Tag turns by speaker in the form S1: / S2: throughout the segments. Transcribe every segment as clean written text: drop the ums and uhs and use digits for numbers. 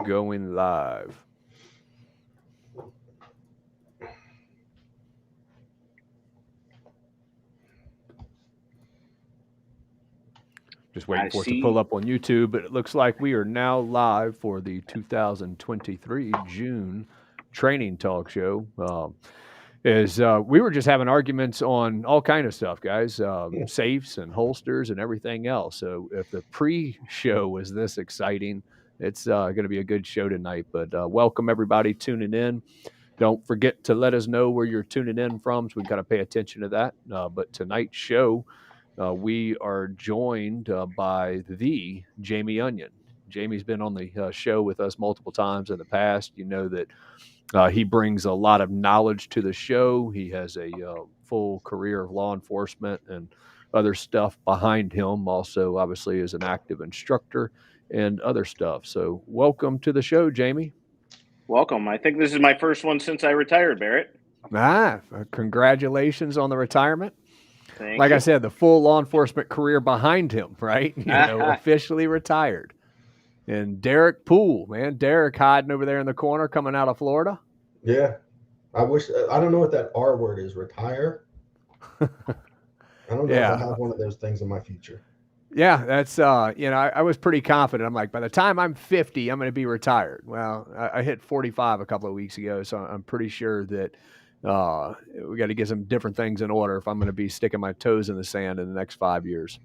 S1: going live. Just waiting for it to pull up on YouTube, but it looks like we are now live for the 2023 June Training Talk show. We were just having arguments on all kind of stuff, guys, safes and holsters and everything else. So if the pre-show was this exciting, it's going to be a good show tonight. But welcome everybody tuning in. Don't forget to let us know where you're tuning in from, so we got to pay attention to that. But tonight's show, we are joined by the Jamie Onion. Jamie's been on the show with us multiple times in the past. You know that he brings a lot of knowledge to the show. He has a full career of law enforcement and other stuff behind him. Also, obviously, is an active instructor and other stuff. So welcome to the show, Jamie.
S2: Welcome. I think this is my first one since I retired, Barret.
S1: Congratulations on the retirement.
S2: Thank you.
S1: I said, the full law enforcement career behind him, right? Officially retired. And Deryck Poole, man. Deryck hiding over there in the corner coming out of Florida.
S3: Yeah. I don't know what that R word is, retire. I don't know if I have one of those things in my future.
S1: Yeah, that's, I was pretty confident. I'm like, by the time I'm 50, I'm going to be retired. Well, I hit 45 a couple of weeks ago, so I'm pretty sure that we got to get some different things in order if I'm going to be sticking my toes in the sand in the next 5 years.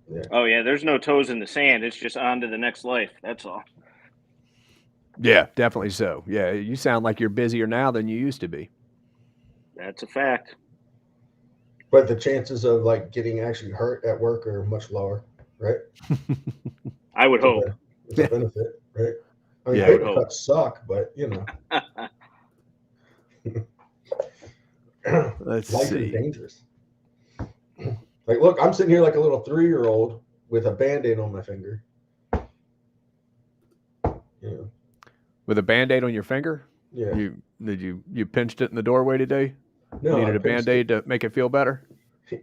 S2: Yeah. Oh, yeah, there's no toes in the sand. It's just on to the next life. That's all.
S1: Yeah, definitely so. Yeah, you sound like you're busier now than you used to be.
S2: That's a fact.
S3: But the chances of getting actually hurt at work are much lower, right?
S2: I would hope.
S3: It's a benefit, right? I mean, paper cuts suck, but life is dangerous. Look, I'm sitting here like a little 3-year-old with a Band-Aid on my finger. Yeah.
S1: With a Band-Aid on your finger?
S3: Yeah.
S1: You pinched it in the doorway today?
S3: No.
S1: Needed a Band-Aid to make it feel better?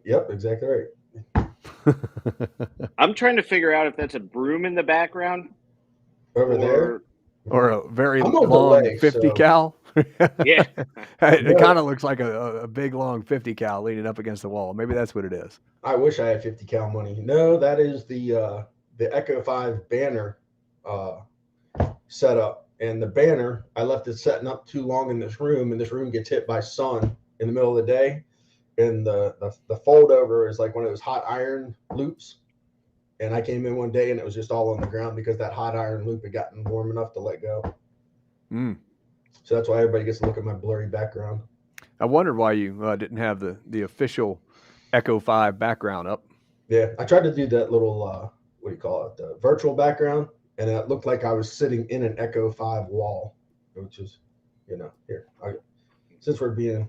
S3: Yep, exactly right.
S2: I'm trying to figure out if that's a broom in the background.
S3: Over there?
S1: Or a very long 50 cal?
S2: Yeah.
S1: It kind of looks like a big, long 50 cal leaning up against the wall. Maybe that's what it is.
S3: I wish I had 50 cal money. No, that is the Echo 5 banner setup. And the banner, I left it setting up too long in this room, and this room gets hit by sun in the middle of the day. And the fold over is like one of those hot iron loops. And I came in one day and it was just all on the ground because that hot iron loop had gotten warm enough to let go. So that's why everybody gets to look at my blurry background.
S1: I wondered why you didn't have the official Echo 5 background up.
S3: Yeah, I tried to do that little, what do you call it, the virtual background. And it looked like I was sitting in an Echo 5 wall, which is, here. Since we're being...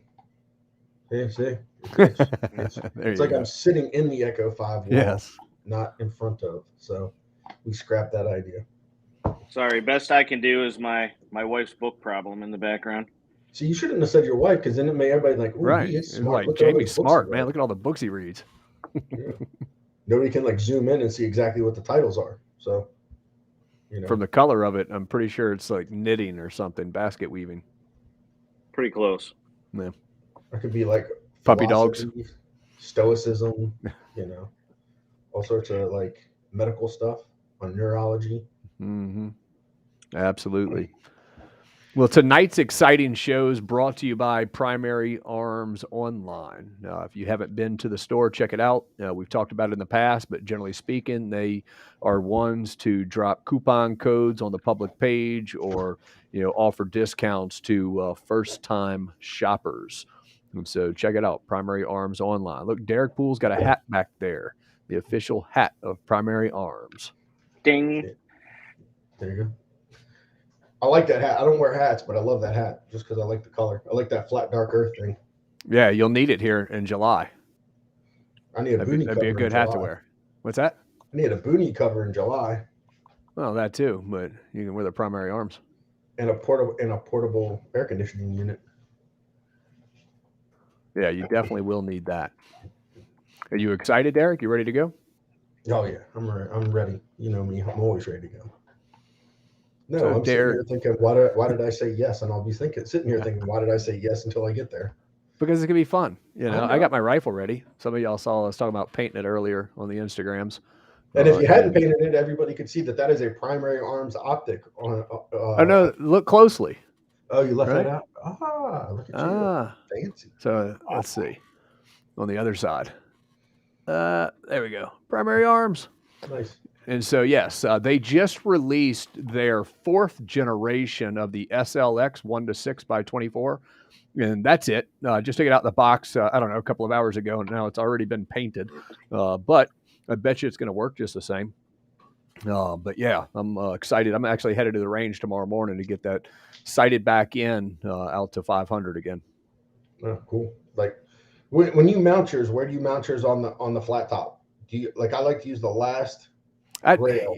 S3: see? It's like I'm sitting in the Echo 5 wall, not in front of. So we scrapped that idea.
S2: Sorry, best I can do is my wife's book problem in the background.
S3: So you shouldn't have said your wife, because then it made everybody
S1: right.
S3: He is smart.
S1: Like, Jamie's smart, man. Look at all the books he reads.
S3: Yeah. Nobody can zoom in and see exactly what the titles are. So,
S1: From the color of it, I'm pretty sure it's like knitting or something, basket weaving.
S2: Pretty close.
S1: Yeah.
S3: It could be like
S1: puppy dogs,
S3: stoicism, all sorts of medical stuff on neurology.
S1: Mm-hmm. Absolutely. Well, tonight's exciting show is brought to you by Primary Arms Online. If you haven't been to the store, check it out. We've talked about it in the past, but generally speaking, they are ones to drop coupon codes on the public page or, offer discounts to first-time shoppers. And so check it out, Primary Arms Online. Look, Deryck Poole's got a hat back there, the official hat of Primary Arms.
S2: Ding.
S3: There you go. I like that hat. I don't wear hats, but I love that hat just because I like the color. I like that flat, dark earth thing.
S1: Yeah, you'll need it here in July.
S3: I need a boonie cover.
S1: That'd be a good hat to wear. What's that?
S3: I need a boonie cover in July.
S1: Well, that too, but you can wear the Primary Arms.
S3: And a portable air conditioning unit.
S1: Yeah, you definitely will need that. Are you excited, Deryck? You ready to go?
S3: Oh yeah, I'm ready. You know me. I'm always ready to go. No,
S1: So
S3: I'm sitting
S1: Deryck,
S3: here thinking, why did I say yes? And I'll be sitting here thinking, why did I say yes until I get there?
S1: because it's gonna be fun.
S3: I
S1: I
S3: know.
S1: got my rifle ready. Some of y'all saw us talking about painting it earlier on the Instagrams.
S3: And if you hadn't
S1: And
S3: painted it, everybody could see that is a primary arms optic on.
S1: oh no, look closely.
S3: Oh, you left
S1: Right?
S3: that out. Look at you,
S1: Ah,
S3: fancy.
S1: so let's see on the other side. There we go. Primary arms.
S3: Nice.
S1: And so, yes, they just released their 4th generation of the SLX 1-6x24. And that's it. Just took it out of the box, I don't know, a couple of hours ago, and now it's already been painted. But I bet you it's going to work just the same. But yeah, I'm excited. I'm actually headed to the range tomorrow morning to get that sighted back in out to 500 again.
S3: Oh, cool. Like when you mount yours, where do you mount yours on the flat top? Do you like? I like to use the last rail.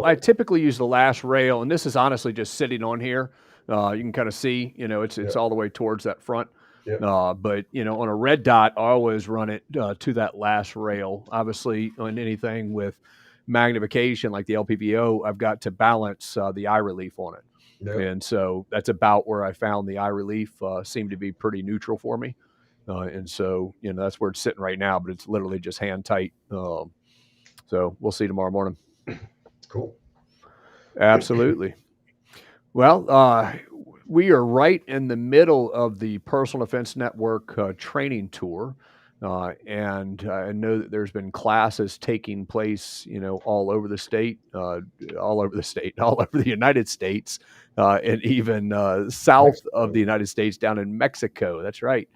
S1: I typically use the last rail, and this is honestly just sitting on here. You can kind of see, it's all the way towards that front.
S3: Yep.
S1: But on a red dot, I always run it to that last rail. Obviously, on anything with magnification like the LPVO, I've got to balance the eye relief on it.
S3: Yep.
S1: And so that's about where I found the eye relief seemed to be pretty neutral for me. And so, that's where it's sitting right now, but it's literally just hand tight. So we'll see tomorrow morning.
S3: Cool.
S1: Absolutely. Well, we are right in the middle of the Personal Defense Network training tour. And I know that there's been classes taking place, all over the state, all over the United States, and even south of the United States down in Mexico. That's right.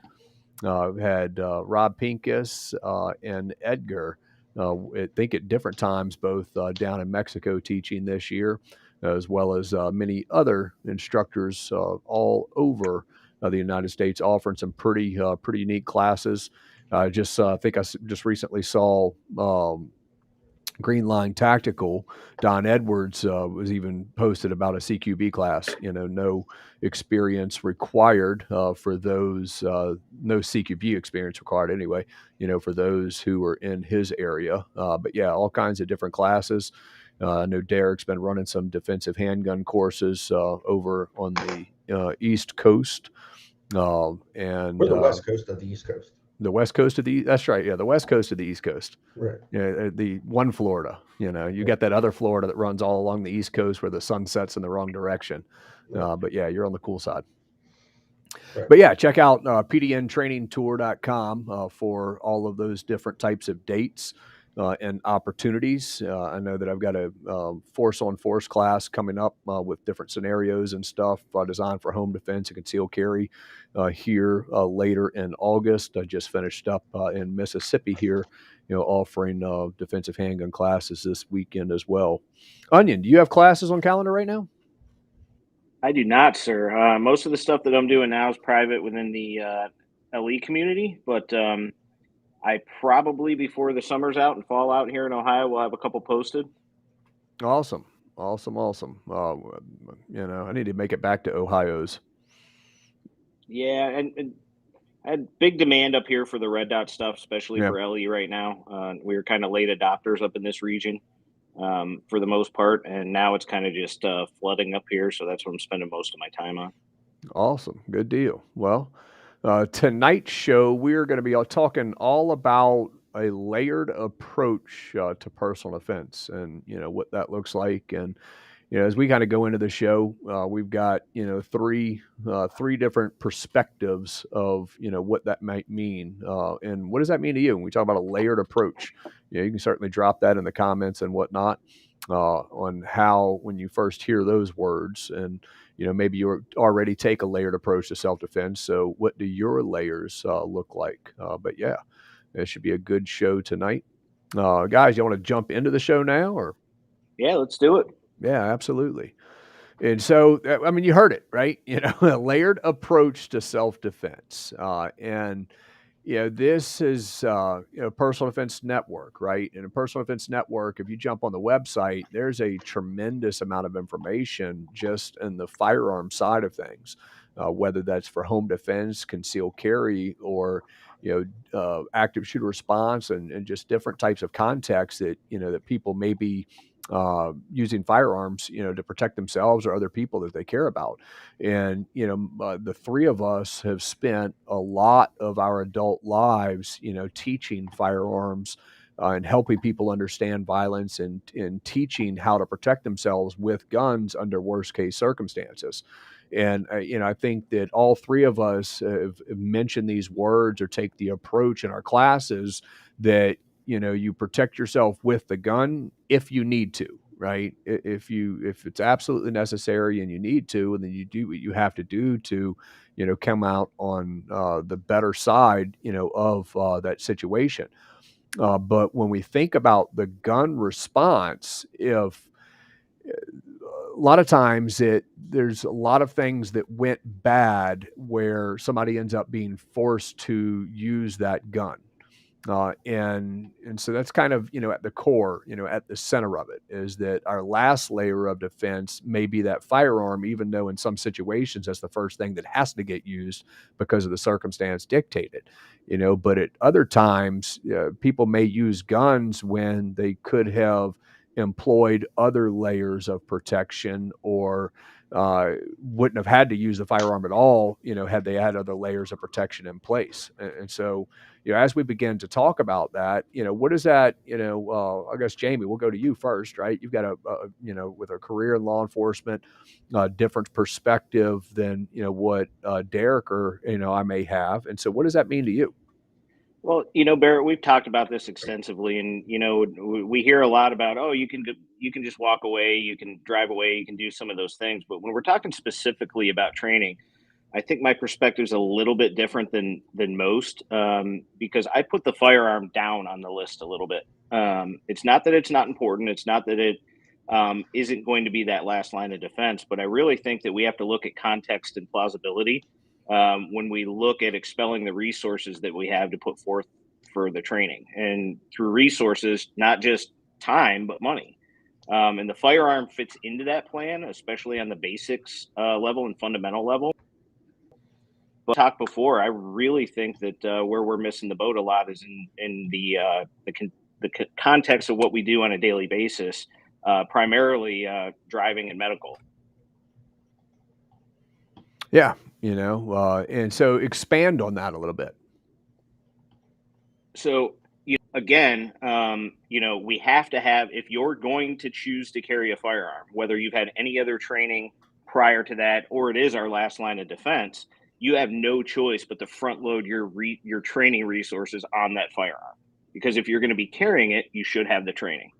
S1: We've had Rob Pincus and Edgar, I think at different times, both down in Mexico teaching this year, as well as many other instructors all over the United States offering some pretty unique classes. I think I just recently saw Green Line Tactical, Don Edwards was even posted about a CQB class. No experience required for those, no CQB experience required anyway, for those who are in his area. But yeah, all kinds of different classes. I know Deryck's been running some defensive handgun courses over on the East Coast. And
S3: we're the West Coast of the East Coast.
S1: The West Coast of the, that's right. Yeah, the West Coast of the East Coast.
S3: Right.
S1: Yeah, the one Florida. You got that other Florida that runs all along the East Coast where the sun sets in the wrong direction. But yeah, you're on the cool side. Right. But yeah, check out PDNTrainingTour.com for all of those different types of dates and opportunities. I know that I've got a force-on-force class coming up with different scenarios and stuff designed for home defense and concealed carry here later in August. I just finished up in Mississippi here, offering defensive handgun classes this weekend as well. Onion, do you have classes on calendar right now?
S2: I do not, sir. Most of the stuff that I'm doing now is private within the LE community, but I probably, before the summer's out and fall out here in Ohio, will have a couple posted.
S1: Awesome. I need to make it back to Ohio's.
S2: Yeah, and I had big demand up here for the red dot stuff, especially for LE right now. We were kind of late adopters up in this region for the most part, and now it's kind of just flooding up here, so that's what I'm spending most of my time on.
S1: Awesome. Good deal. Well, tonight's show, we're going to be talking all about a layered approach to personal defense and, what that looks like. And, as we kind of go into the show, we've got, three different perspectives of, what that might mean. And what does that mean to you when we talk about a layered approach? You can certainly drop that in the comments and whatnot on how, when you first hear those words, and, maybe you already take a layered approach to self-defense. So what do your layers look like? But yeah, it should be a good show tonight. Guys, you want to jump into the show now, or?
S2: Yeah, let's do it.
S1: Yeah, absolutely. And so, I mean, you heard it, right? A layered approach to self-defense. And this is, Personal Defense Network, right? And a Personal Defense Network, if you jump on the website, there's a tremendous amount of information just in the firearm side of things, whether that's for home defense, concealed carry, or, active shooter response and just different types of contexts that, that people maybe using firearms, to protect themselves or other people that they care about. And, the three of us have spent a lot of our adult lives, teaching firearms and helping people understand violence and teaching how to protect themselves with guns under worst case circumstances. And, I think that all three of us have mentioned these words or take the approach in our classes that, you protect yourself with the gun if you need to, right? If it's absolutely necessary and you need to, and then you do what you have to do to, come out on the better side, of that situation. But when we think about the gun response, if a lot of times there's a lot of things that went bad where somebody ends up being forced to use that gun. And so that's kind of, at the core, at the center of it is that our last layer of defense may be that firearm, even though in some situations that's the first thing that has to get used because of the circumstance dictated, but at other times, people may use guns when they could have employed other layers of protection or wouldn't have had to use the firearm at all, had they had other layers of protection in place. And so, as we begin to talk about that, what is that, I guess, Jamie, we'll go to you first, right? You've got with a career in law enforcement, different perspective than, what Deryck or, I may have. And so what does that mean to you?
S2: Well, Barrett, we've talked about this extensively, and we hear a lot about, oh, you can just walk away, you can drive away, you can do some of those things. But when we're talking specifically about training, I think my perspective is a little bit different than most, because I put the firearm down on the list a little bit. It's not that it's not important. It's not that it isn't going to be that last line of defense. But I really think that we have to look at context and plausibility when we look at expelling the resources that we have to put forth for the training, and through resources, not just time but money. And the firearm fits into that plan, especially on the basics level and fundamental level. But talked before, I really think that where we're missing the boat a lot is in the context of what we do on a daily basis, primarily driving and medical.
S1: Yeah, and so expand on that a little bit.
S2: So, again, we have to have, if you're going to choose to carry a firearm, whether you've had any other training prior to that, or it is our last line of defense, you have no choice but to front load your training resources on that firearm. Because if you're going to be carrying it, you should have the training.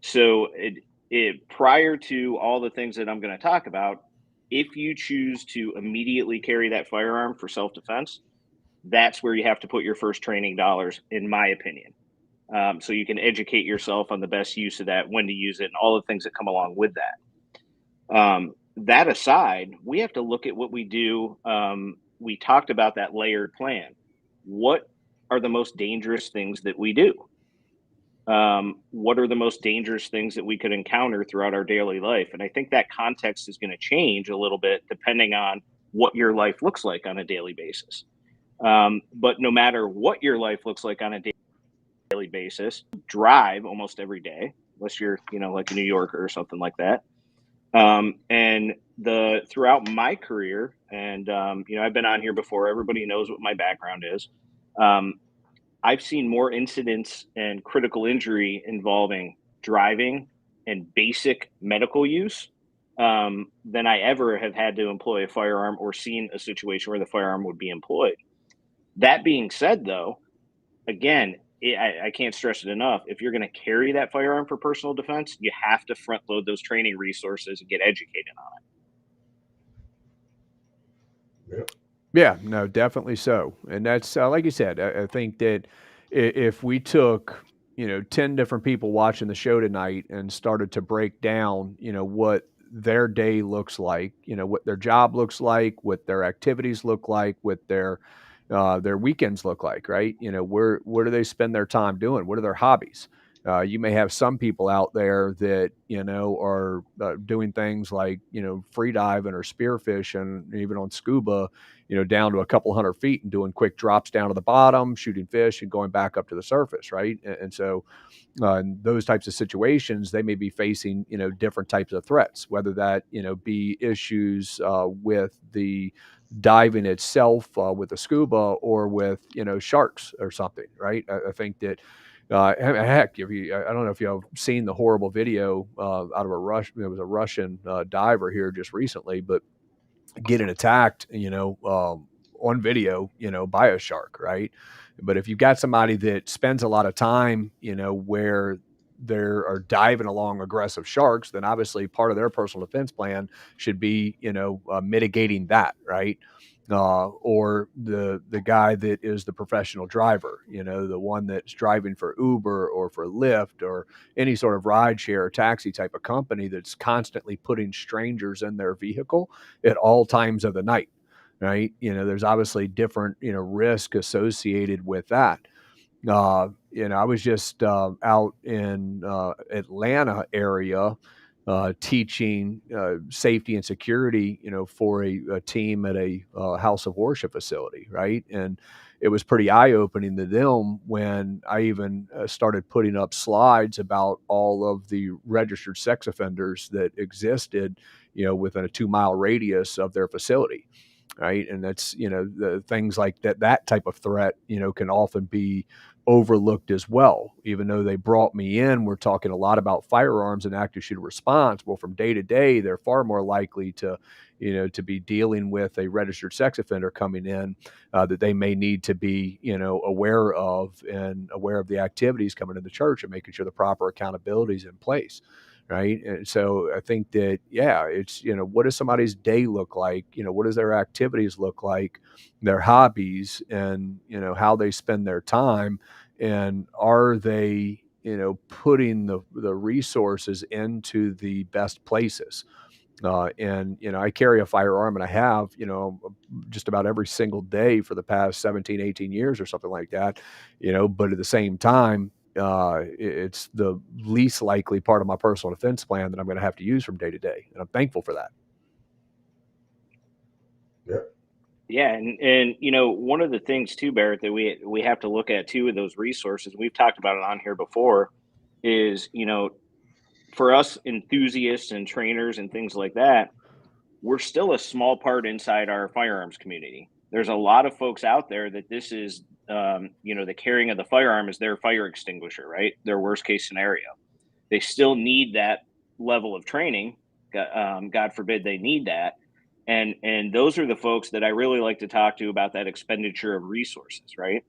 S2: So prior to all the things that I'm going to talk about, if you choose to immediately carry that firearm for self-defense, that's where you have to put your first training dollars, in my opinion. So you can educate yourself on the best use of that, when to use it, and all the things that come along with that. That aside, we have to look at what we do. We talked about that layered plan. What are the most dangerous things that we do? What are the most dangerous things that we could encounter throughout our daily life? And I think that context is going to change a little bit depending on what your life looks like on a daily basis. But no matter what your life looks like on a daily basis, drive almost every day, unless you're, like a New Yorker or something like that. And throughout my career, and I've been on here before, everybody knows what my background is. I've seen more incidents and critical injury involving driving and basic medical use than I ever have had to employ a firearm or seen a situation where the firearm would be employed. That being said, though, again, I can't stress it enough. If you're going to carry that firearm for personal defense, you have to front load those training resources and get educated on it.
S3: Yep.
S1: Yeah, no, definitely so. And that's like you said, I think that if we took, 10 different people watching the show tonight and started to break down, what their day looks like, what their job looks like, what their activities look like, what their weekends look like, right? Where do they spend their time doing? What are their hobbies? You may have some people out there that, are doing things like, free diving or spearfishing, even on scuba, down to a couple hundred feet and doing quick drops down to the bottom, shooting fish and going back up to the surface. Right. And so in those types of situations, they may be facing, different types of threats, whether that, be issues with the diving itself with the scuba or with, sharks or something. Right. I think that heck, I don't know if you have seen the horrible video out of there was a Russian diver here just recently, but getting attacked, on video, by a shark, right? But if you've got somebody that spends a lot of time, where they are diving along aggressive sharks, then obviously part of their personal defense plan should be, mitigating that, right? Or the guy that is the professional driver, the one that's driving for Uber or for Lyft or any sort of ride share or taxi type of company that's constantly putting strangers in their vehicle at all times of the night, right? There's obviously different, risk associated with that. I was just out in Atlanta area teaching safety and security, for a team at a house of worship facility, right? And it was pretty eye-opening to them when I even started putting up slides about all of the registered sex offenders that existed, within a 2-mile radius of their facility. Right. And that's, the things like that type of threat, can often be overlooked as well. Even though they brought me in, we're talking a lot about firearms and active shooter response. Well, from day to day, they're far more likely to, to be dealing with a registered sex offender coming in that they may need to be, aware of and aware of the activities coming in the church and making sure the proper accountability is in place. Right. And so I think that, yeah, it's, what does somebody's day look like? What does their activities look like, their hobbies, and, how they spend their time? And are they, putting the resources into the best places? And, I carry a firearm and I have, just about every single day for the past 17, 18 years or something like that, but at the same time, it's the least likely part of my personal defense plan that I'm going to have to use from day to day. And I'm thankful for that.
S2: Yeah. And, one of the things too, Barret, that we have to look at too, with those resources, we've talked about it on here before, is, for us enthusiasts and trainers and things like that, we're still a small part inside our firearms community. There's a lot of folks out there that this is, the carrying of the firearm is their fire extinguisher, right? Their worst case scenario. They still need that level of training. God forbid they need that. And those are the folks that I really like to talk to about that expenditure of resources, right?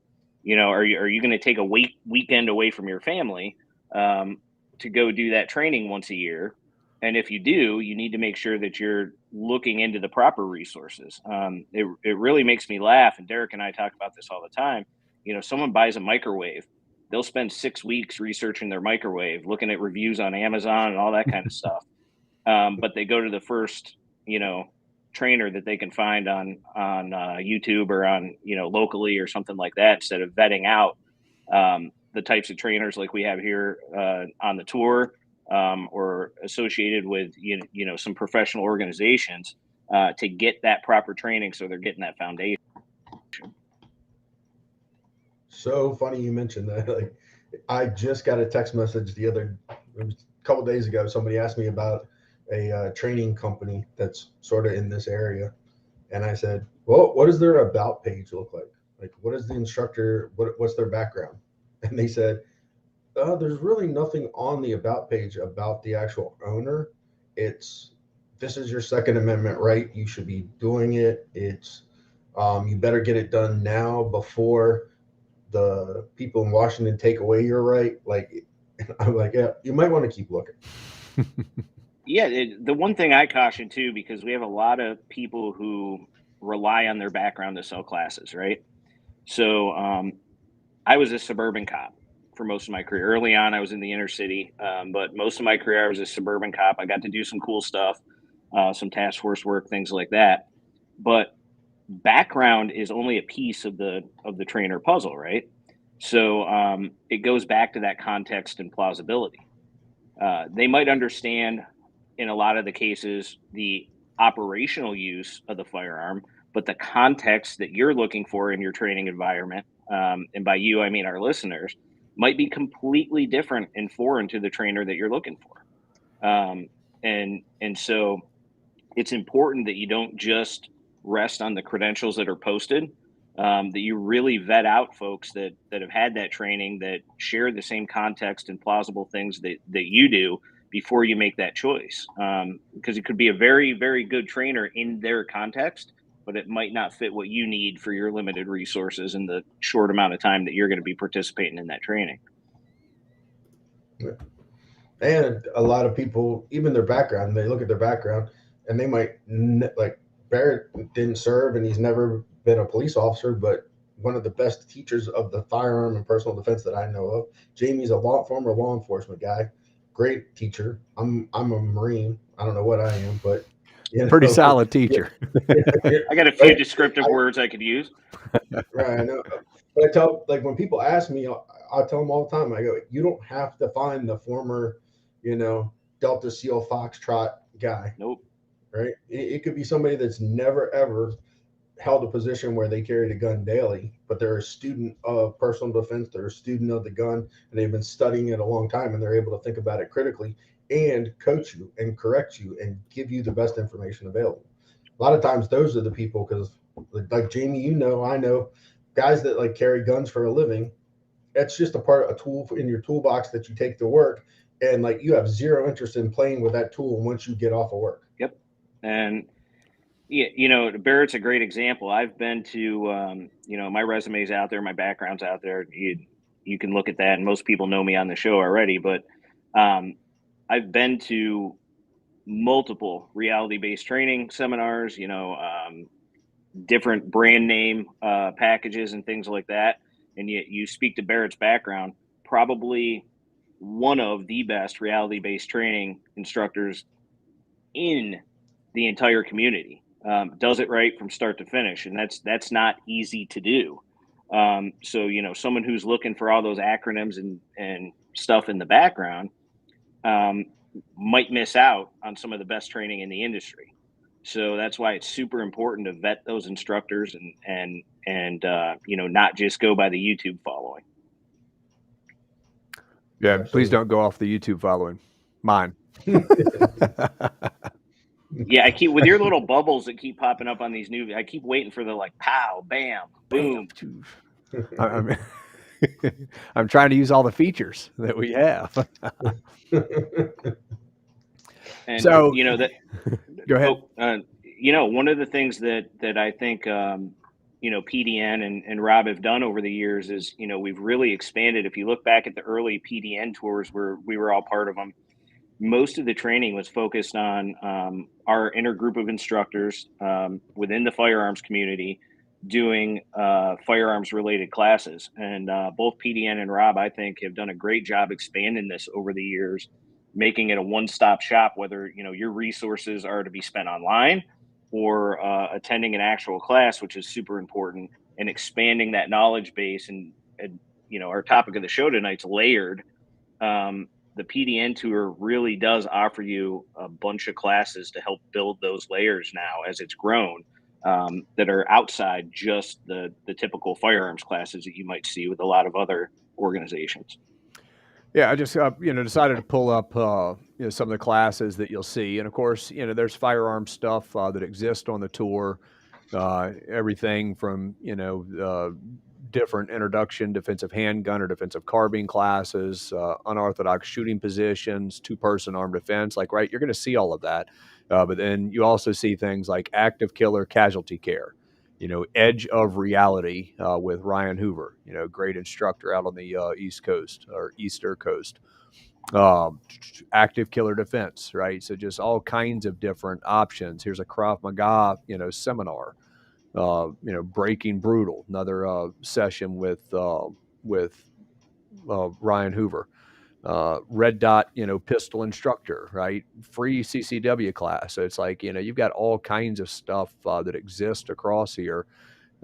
S2: Are you going to take a weekend away from your family to go do that training once a year? And if you do, you need to make sure that you're looking into the proper resources. It really makes me laugh. And Deryck and I talk about this all the time. Someone buys a microwave, they'll spend 6 weeks researching their microwave, looking at reviews on Amazon and all that kind of stuff. But they go to the first, trainer that they can find on YouTube or on, locally or something like that, instead of vetting out the types of trainers like we have here on the tour, or associated with, some professional organizations to get that proper training. So they're getting that foundation.
S3: So funny you mentioned that. Like, I just got a text message a couple of days ago. Somebody asked me about a training company that's sort of in this area. And I said, well, what does their about page look like? Like, what is the instructor? What's their background? And they said, there's really nothing on the about page about the actual owner. This is your Second Amendment right. You should be doing it. It's, you better get it done now before the people in Washington take away your right. Like, I'm like, yeah, you might want to keep looking.
S2: Yeah. The one thing I caution too, because we have a lot of people who rely on their background to sell classes, right? So I was a suburban cop for most of my career. Early on, I was in the inner city, but most of my career, I was a suburban cop. I got to do some cool stuff, some task force work, things like that. But background is only a piece of the trainer puzzle, right? So it goes back to that context and plausibility. They might understand in a lot of the cases the operational use of the firearm, but the context that you're looking for in your training environment, and by you I mean our listeners, might be completely different and foreign to the trainer that you're looking for. And so it's important that you don't just rest on the credentials that are posted, that you really vet out folks that have had that training, that share the same context and plausible things that you do before you make that choice. Because it could be a very, very good trainer in their context, but it might not fit what you need for your limited resources in the short amount of time that you're going to be participating in that training.
S3: And a lot of people, even their background, they look at their background and they might, like Barret didn't serve and he's never been a police officer, but one of the best teachers of the firearm and personal defense that I know of. Jamie's a former law enforcement guy, great teacher. I'm a Marine. I don't know what I am, but
S1: pretty solid teacher.
S2: I got a few descriptive words I could use.
S3: Right, I know. But I tell, like, when people ask me, I'll tell them all the time. I go, you don't have to find the former, Delta SEAL Foxtrot guy.
S2: Nope.
S3: Right? It could be somebody that's never ever held a position where they carried a gun daily, but they're a student of personal defense. They're a student of the gun, and they've been studying it a long time, and they're able to think about it critically and coach you and correct you and give you the best information available. A lot of times, those are the people, because like Jamie, I know guys that like carry guns for a living. That's just a tool in your toolbox that you take to work, and like you have zero interest in playing with that tool once you get off of work.
S2: Yep. And Barrett's a great example. I've been to, my resume's out there, my background's out there. You can look at that, and most people know me on the show already. But I've been to multiple reality-based training seminars, different brand name packages and things like that. And yet you speak to Barrett's background, probably one of the best reality-based training instructors in the entire community. Does it right from start to finish, and that's not easy to do. So someone who's looking for all those acronyms and stuff in the background might miss out on some of the best training in the industry. So that's why it's super important to vet those instructors and not just go by the YouTube following.
S1: Yeah, absolutely. Please don't go off the YouTube following. Mine.
S2: Yeah, I keep with your little bubbles that keep popping up on these new. I keep waiting for the like pow, bam, boom.
S1: I'm trying to use all the features that we have.
S2: And
S1: so
S2: that.
S1: Go ahead.
S2: One of the things that I think PDN and Rob have done over the years is we've really expanded. If you look back at the early PDN tours where we were all part of them, most of the training was focused on our inner group of instructors within the firearms community doing firearms related classes. And both PDN and Rob, I think, have done a great job expanding this over the years, making it a one-stop shop, whether your resources are to be spent online or attending an actual class, which is super important, and expanding that knowledge base. And our topic of the show tonight's layered. The PDN tour really does offer you a bunch of classes to help build those layers now as it's grown, that are outside just the typical firearms classes that you might see with a lot of other organizations.
S1: Yeah, I just decided to pull up some of the classes that you'll see, and of course there's firearm stuff that exists on the tour, everything from different introduction defensive handgun or defensive carbine classes, unorthodox shooting positions, two-person armed defense. Like, right, you're going to see all of that, but then you also see things like active killer casualty care. Edge of reality with Ryan Hoover, great instructor out on the East Coast or Easter Coast. Active killer defense, right? So just all kinds of different options. Here's a Krav Maga, seminar. Breaking Brutal, another session with Ryan Hoover. Red Dot, pistol instructor, right? Free CCW class. So it's like, you've got all kinds of stuff that exists across here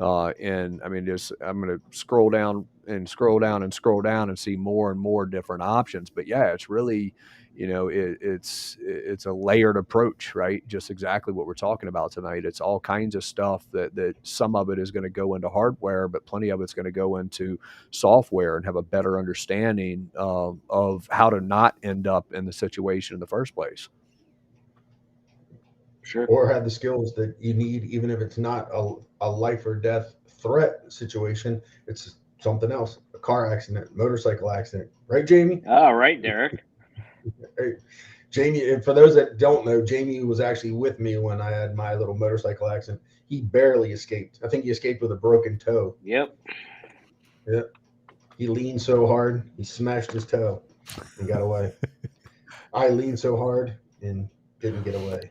S1: And I mean, I'm going to scroll down and scroll down and scroll down and see more and more different options. But yeah, it's really, it's a layered approach, right? Just exactly what we're talking about tonight. It's all kinds of stuff that some of it is going to go into hardware, but plenty of it's going to go into software and have a better understanding of how to not end up in the situation in the first place.
S2: Sure.
S3: Or have the skills that you need, even if it's not a life or death threat situation. It's something else, a car accident, motorcycle accident. Right, Jamie?
S2: All right, Deryck.
S3: Hey, Jamie, and for those that don't know, Jamie was actually with me when I had my little motorcycle accident. He barely escaped. I think he escaped with a broken toe.
S2: Yep.
S3: He leaned so hard, he smashed his toe and got away. I leaned so hard and didn't get away.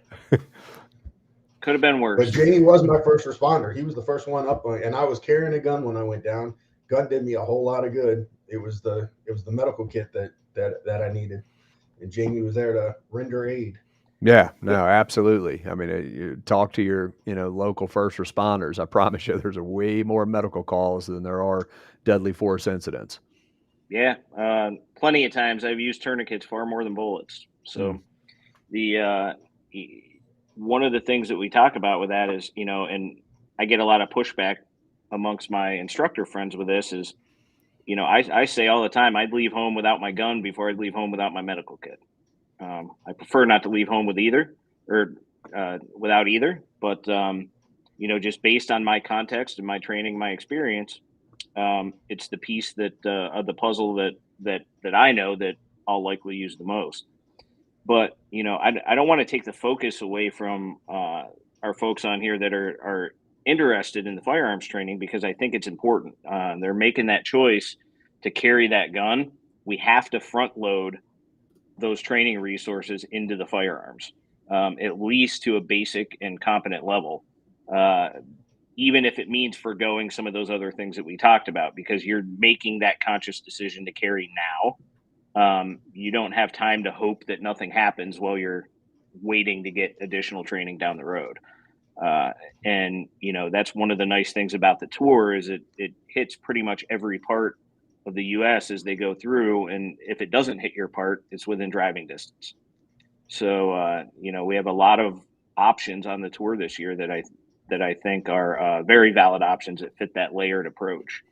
S2: Could have been worse.
S3: But Jamie was my first responder. He was the first one up, and I was carrying a gun when I went down. Gun did me a whole lot of good. It was the medical kit that I needed, and Jamie was there to render aid.
S1: Yeah, no, absolutely. I mean, you talk to your, local first responders. I promise you, there's way more medical calls than there are deadly force incidents.
S2: Yeah, plenty of times I've used tourniquets far more than bullets. So one of the things that we talk about with that is, and I get a lot of pushback amongst my instructor friends with this is, I say all the time, I'd leave home without my gun before I'd leave home without my medical kit. I prefer not to leave home with either or without either, but just based on my context and my training, my experience, it's the piece that of the puzzle that I know that I'll likely use the most. But I don't want to take the focus away from our folks on here that are interested in the firearms training, because I think it's important. They're making that choice to carry that gun. We have to front load those training resources into the firearms, at least to a basic and competent level, even if it means forgoing some of those other things that we talked about, because you're making that conscious decision to carry now. You don't have time to hope that nothing happens while you're waiting to get additional training down the road. And that's one of the nice things about the tour is it hits pretty much every part of the U.S. as they go through. And if it doesn't hit your part, it's within driving distance. So, we have a lot of options on the tour this year that I think are very valid options that fit that layered approach.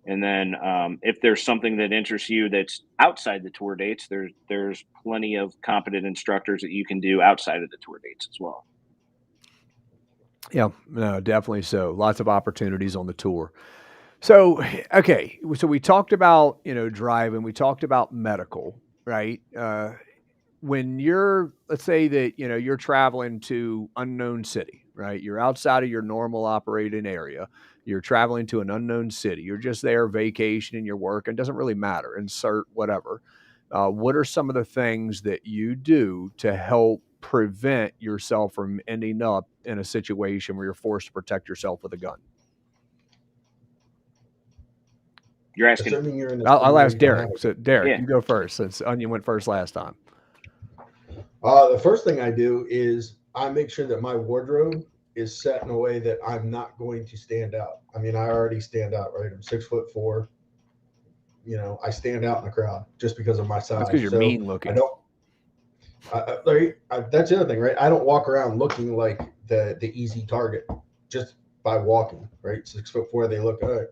S2: And then if there's something that interests you that's outside the tour dates, there's plenty of competent instructors that you can do outside of the tour dates as well.
S1: Yeah, no, definitely so. Lots of opportunities on the tour. So, okay, so we talked about, driving, we talked about medical, right? When let's say that, you're traveling to unknown city, right? You're outside of your normal operating area. You're traveling to an unknown city. You're just there vacationing, you're working, doesn't really matter, insert whatever. What are some of the things that you do to help prevent yourself from ending up in a situation where you're forced to protect yourself with a gun?
S2: You're asking.
S1: I'll ask Deryck. So Deryck, you go first since Onion went first last time.
S3: The first thing I do is I make sure that my wardrobe is set in a way that I'm not going to stand out. I mean, I already stand out, right? I'm 6'4". I stand out in the crowd just because of my size.
S1: That's because you're mean looking.
S3: That's the other thing, right? I don't walk around looking like the easy target just by walking, right? 6'4", they look all right.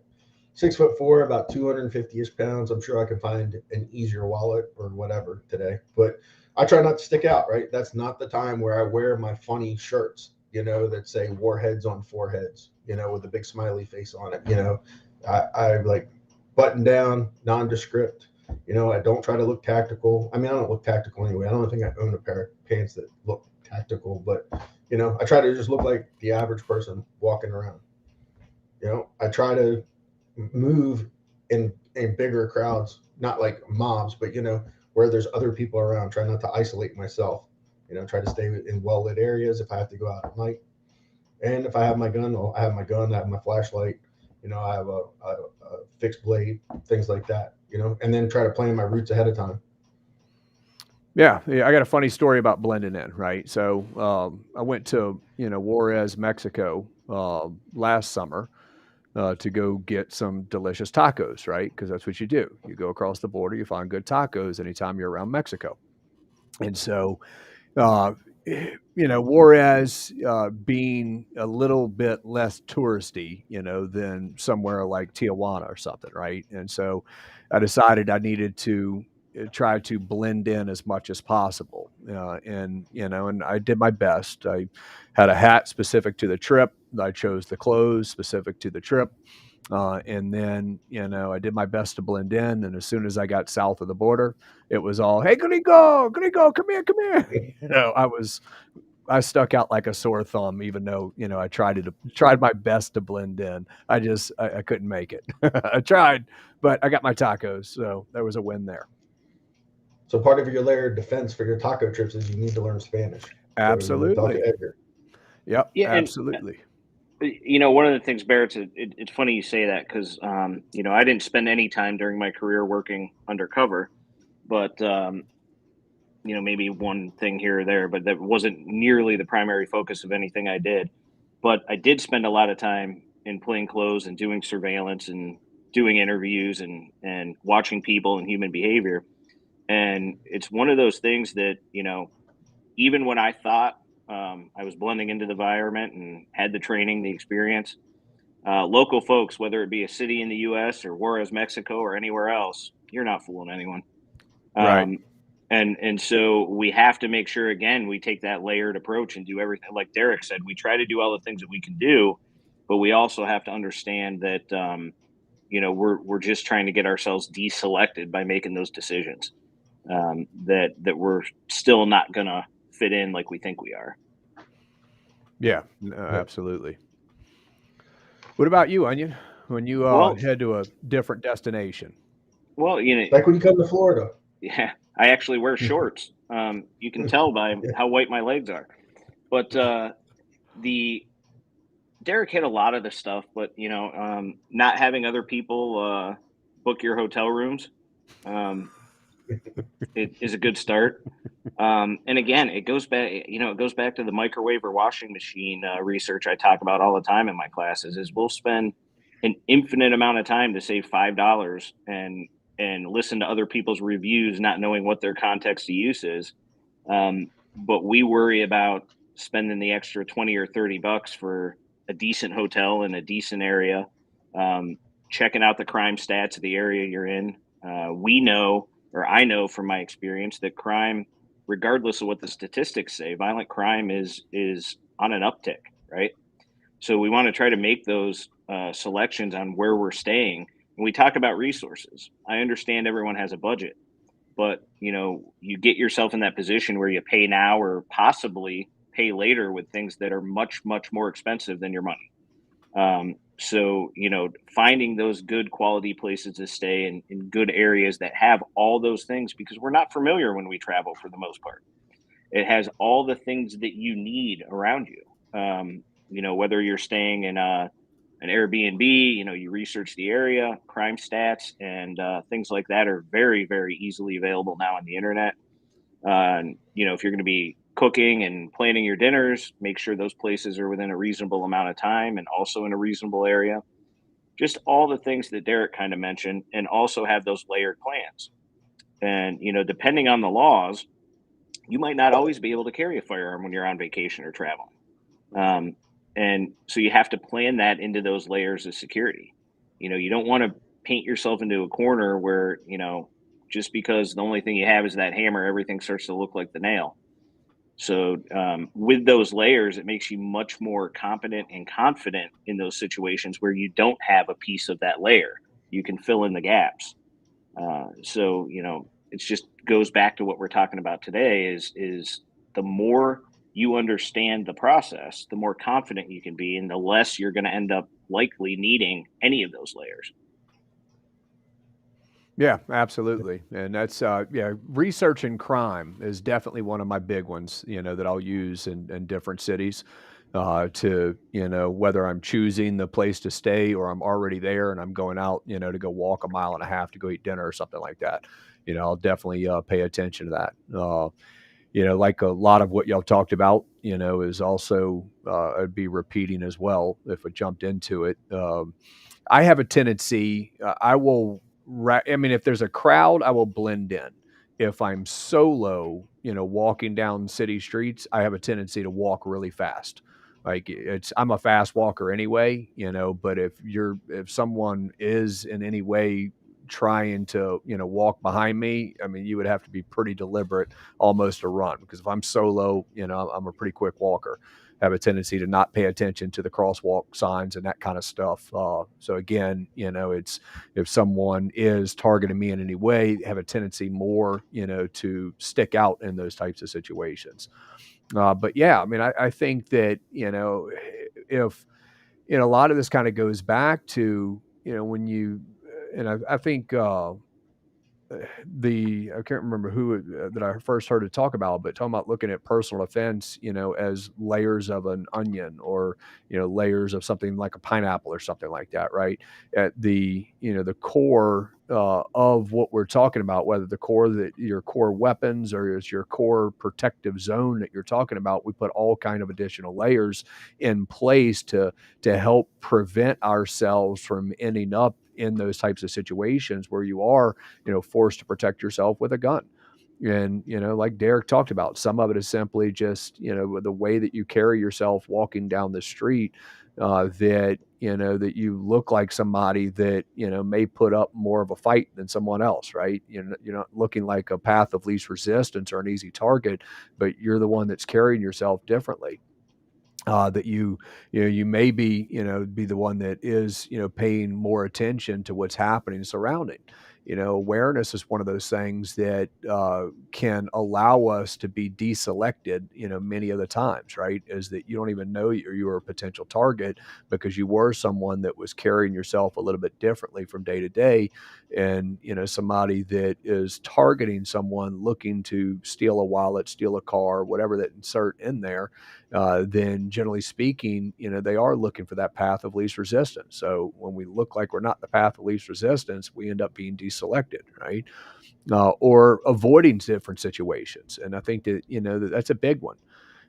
S3: 6'4", about 250-ish pounds. I'm sure I can find an easier wallet or whatever today, but I try not to stick out, right? That's not the time where I wear my funny shirts, that say warheads on foreheads, with a big smiley face on it. I like button down, nondescript. I don't try to look tactical. I mean, I don't look tactical anyway. I don't think I own a pair of pants that look tactical, but, I try to just look like the average person walking around. I try to move in bigger crowds, not like mobs, but, where there's other people around. Try not to isolate myself. Try to stay in well-lit areas if I have to go out at night. And if I have my gun, I have my gun, I have my flashlight, I have a fixed blade, things like that, and then try to plan my routes ahead of time.
S1: Yeah, I got a funny story about blending in, right? So I went to, Juarez, Mexico, last summer to go get some delicious tacos, right? Because that's what you do. You go across the border, you find good tacos anytime you're around Mexico. And so, uh, Juarez being a little bit less touristy, than somewhere like Tijuana or something, right? And so I decided I needed to try to blend in as much as possible. And I did my best. I had a hat specific to the trip. I chose the clothes specific to the trip. And then, I did my best to blend in. And as soon as I got south of the border, it was all, "Hey, gringo, come here." I stuck out like a sore thumb, even though, I tried my best to blend in. I couldn't make it. I tried, but I got my tacos. So there was a win there.
S3: So part of your layer of defense for your taco trips is you need to learn Spanish.
S1: Absolutely.
S3: So talk to Edgar.
S1: Yep. Yeah, absolutely.
S2: One of the things, Barrett, it's funny you say that because, I didn't spend any time during my career working undercover, but, maybe one thing here or there, but that wasn't nearly the primary focus of anything I did. But I did spend a lot of time in plain clothes and doing surveillance and doing interviews and watching people and human behavior. And it's one of those things that, even when I thought I was blending into the environment and had the training, the experience, local folks, whether it be a city in the U.S. or Juarez, Mexico, or anywhere else, you're not fooling anyone.
S1: Right.
S2: And so we have to make sure, again, we take that layered approach and do everything. Like Deryck said, we try to do all the things that we can do, but we also have to understand that, we're just trying to get ourselves deselected by making those decisions. That we're still not going to fit in like we think we are.
S1: Yeah, absolutely. What about you, Onion? When you head to a different destination?
S2: Well,
S3: like when you come to Florida.
S2: Yeah, I actually wear shorts. You can tell by how white my legs are. But Deryck hit a lot of the stuff, but not having other people book your hotel rooms, it is a good start. And again, it goes back to the microwave or washing machine research I talk about all the time in my classes. Is we'll spend an infinite amount of time to save $5 and listen to other people's reviews, not knowing what their context of use is. But we worry about spending the extra 20 or $30 for a decent hotel in a decent area, checking out the crime stats of the area you're in. I know from my experience that crime, regardless of what the statistics say, violent crime is on an uptick, right? So we want to try to make those selections on where we're staying. When we talk about resources, I understand everyone has a budget, but you get yourself in that position where you pay now or possibly pay later with things that are much, much more expensive than your money. So, finding those good quality places to stay in good areas that have all those things, because we're not familiar when we travel for the most part. It has all the things that you need around you. Whether you're staying in an Airbnb, you research the area, crime stats, and things like that are very, very easily available now on the internet. If you're going to be cooking and planning your dinners, make sure those places are within a reasonable amount of time and also in a reasonable area. Just all the things that Deryck kind of mentioned, and also have those layered plans. And, depending on the laws, you might not always be able to carry a firearm when you're on vacation or traveling. And so you have to plan that into those layers of security. You don't want to paint yourself into a corner where, just because the only thing you have is that hammer, everything starts to look like the nail. So with those layers, it makes you much more competent and confident in those situations where you don't have a piece of that layer. You can fill in the gaps. So it just goes back to what we're talking about today is the more you understand the process, the more confident you can be, and the less you're going to end up likely needing any of those layers.
S1: Yeah, absolutely. And that's, researching crime is definitely one of my big ones, that I'll use in different cities to, whether I'm choosing the place to stay or I'm already there and I'm going out, to go walk 1.5 miles to go eat dinner or something like that. I'll definitely pay attention to that. like a lot of what y'all talked about, is also, I'd be repeating as well if I jumped into it. I have a tendency, if there's a crowd, I will blend in. If I'm solo, walking down city streets, I have a tendency to walk really fast. Like I'm a fast walker anyway, but if someone is in any way trying to, walk behind me, you would have to be pretty deliberate, almost a run. Because if I'm solo, I'm a pretty quick walker. Have a tendency to not pay attention to the crosswalk signs and that kind of stuff. So again, it's if someone is targeting me in any way, have a tendency more, to stick out in those types of situations. But yeah, I think that, if, a lot of this kind of goes back to, when you, and I think, I can't remember who that I first heard it talk about, but talking about looking at personal defense, as layers of an onion, or, layers of something like a pineapple or something like that, right? At the core of what we're talking about, whether the core that your core weapons or is your core protective zone that you're talking about, we put all kind of additional layers in place to help prevent ourselves from ending up in those types of situations where you are, forced to protect yourself with a gun. And, like Deryck talked about, some of it is simply just, the way that you carry yourself walking down the street, that you look like somebody that, may put up more of a fight than someone else, right? You're not looking like a path of least resistance or an easy target, but you're the one that's carrying yourself differently. That you may be, be the one that is, paying more attention to what's happening surrounding. Awareness is one of those things that can allow us to be deselected, many of the times, right? Is that you don't even know you were a potential target because you were someone that was carrying yourself a little bit differently from day to day. And, somebody that is targeting someone looking to steal a wallet, steal a car, whatever that insert in there, then generally speaking, they are looking for that path of least resistance. So when we look like we're not the path of least resistance, we end up being deselected, right? Or avoiding different situations. And I think that, that's a big one.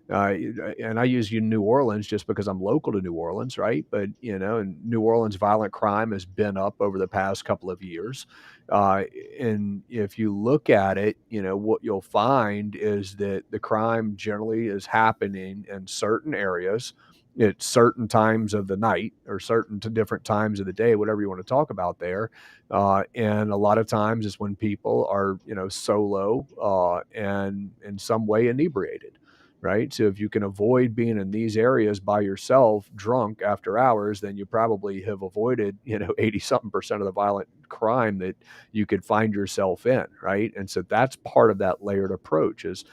S1: And I use New Orleans just because I'm local to New Orleans, right? But, in New Orleans, violent crime has been up over the past couple of years. And if you look at it, what you'll find is that the crime generally is happening in certain areas at certain times of the night or certain to different times of the day, whatever you want to talk about there. And a lot of times is when people are, solo and in some way inebriated. Right. So if you can avoid being in these areas by yourself, drunk after hours, then you probably have avoided, 80 something % of the violent crime that you could find yourself in. Right. And so that's part of that layered approach is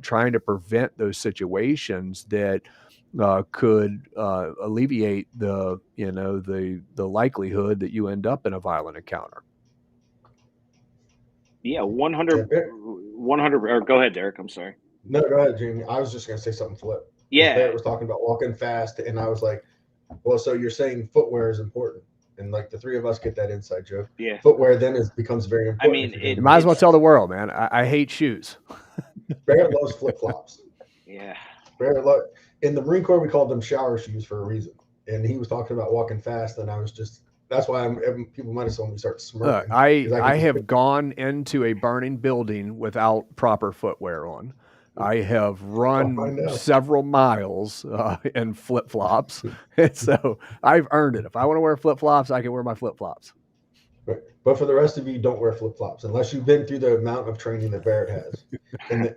S1: trying to prevent those situations that could alleviate the, the likelihood that you end up in a violent encounter.
S2: Yeah. 100, or go ahead, Deryck. I'm sorry.
S3: No, go ahead, Jamie. I was just going to say something flip.
S2: Yeah.
S3: Barret was talking about walking fast, and I was like, well, so you're saying footwear is important. And like the three of us get that inside joke.
S2: Yeah.
S3: Footwear then becomes very important.
S1: You might as well tell the world, man. I hate shoes.
S3: Barret loves flip-flops.
S2: Yeah.
S3: Barret in the Marine Corps, we called them shower shoes for a reason. And he was talking about walking fast, and I was just, that's why people might have told me start smirking.
S1: I have gone into a burning building without proper footwear on. I have run several miles in flip-flops. So I've earned it. If I want to wear flip-flops, I can wear my flip-flops.
S3: Right. But for the rest of you, don't wear flip-flops unless you've been through the amount of training that Barret has in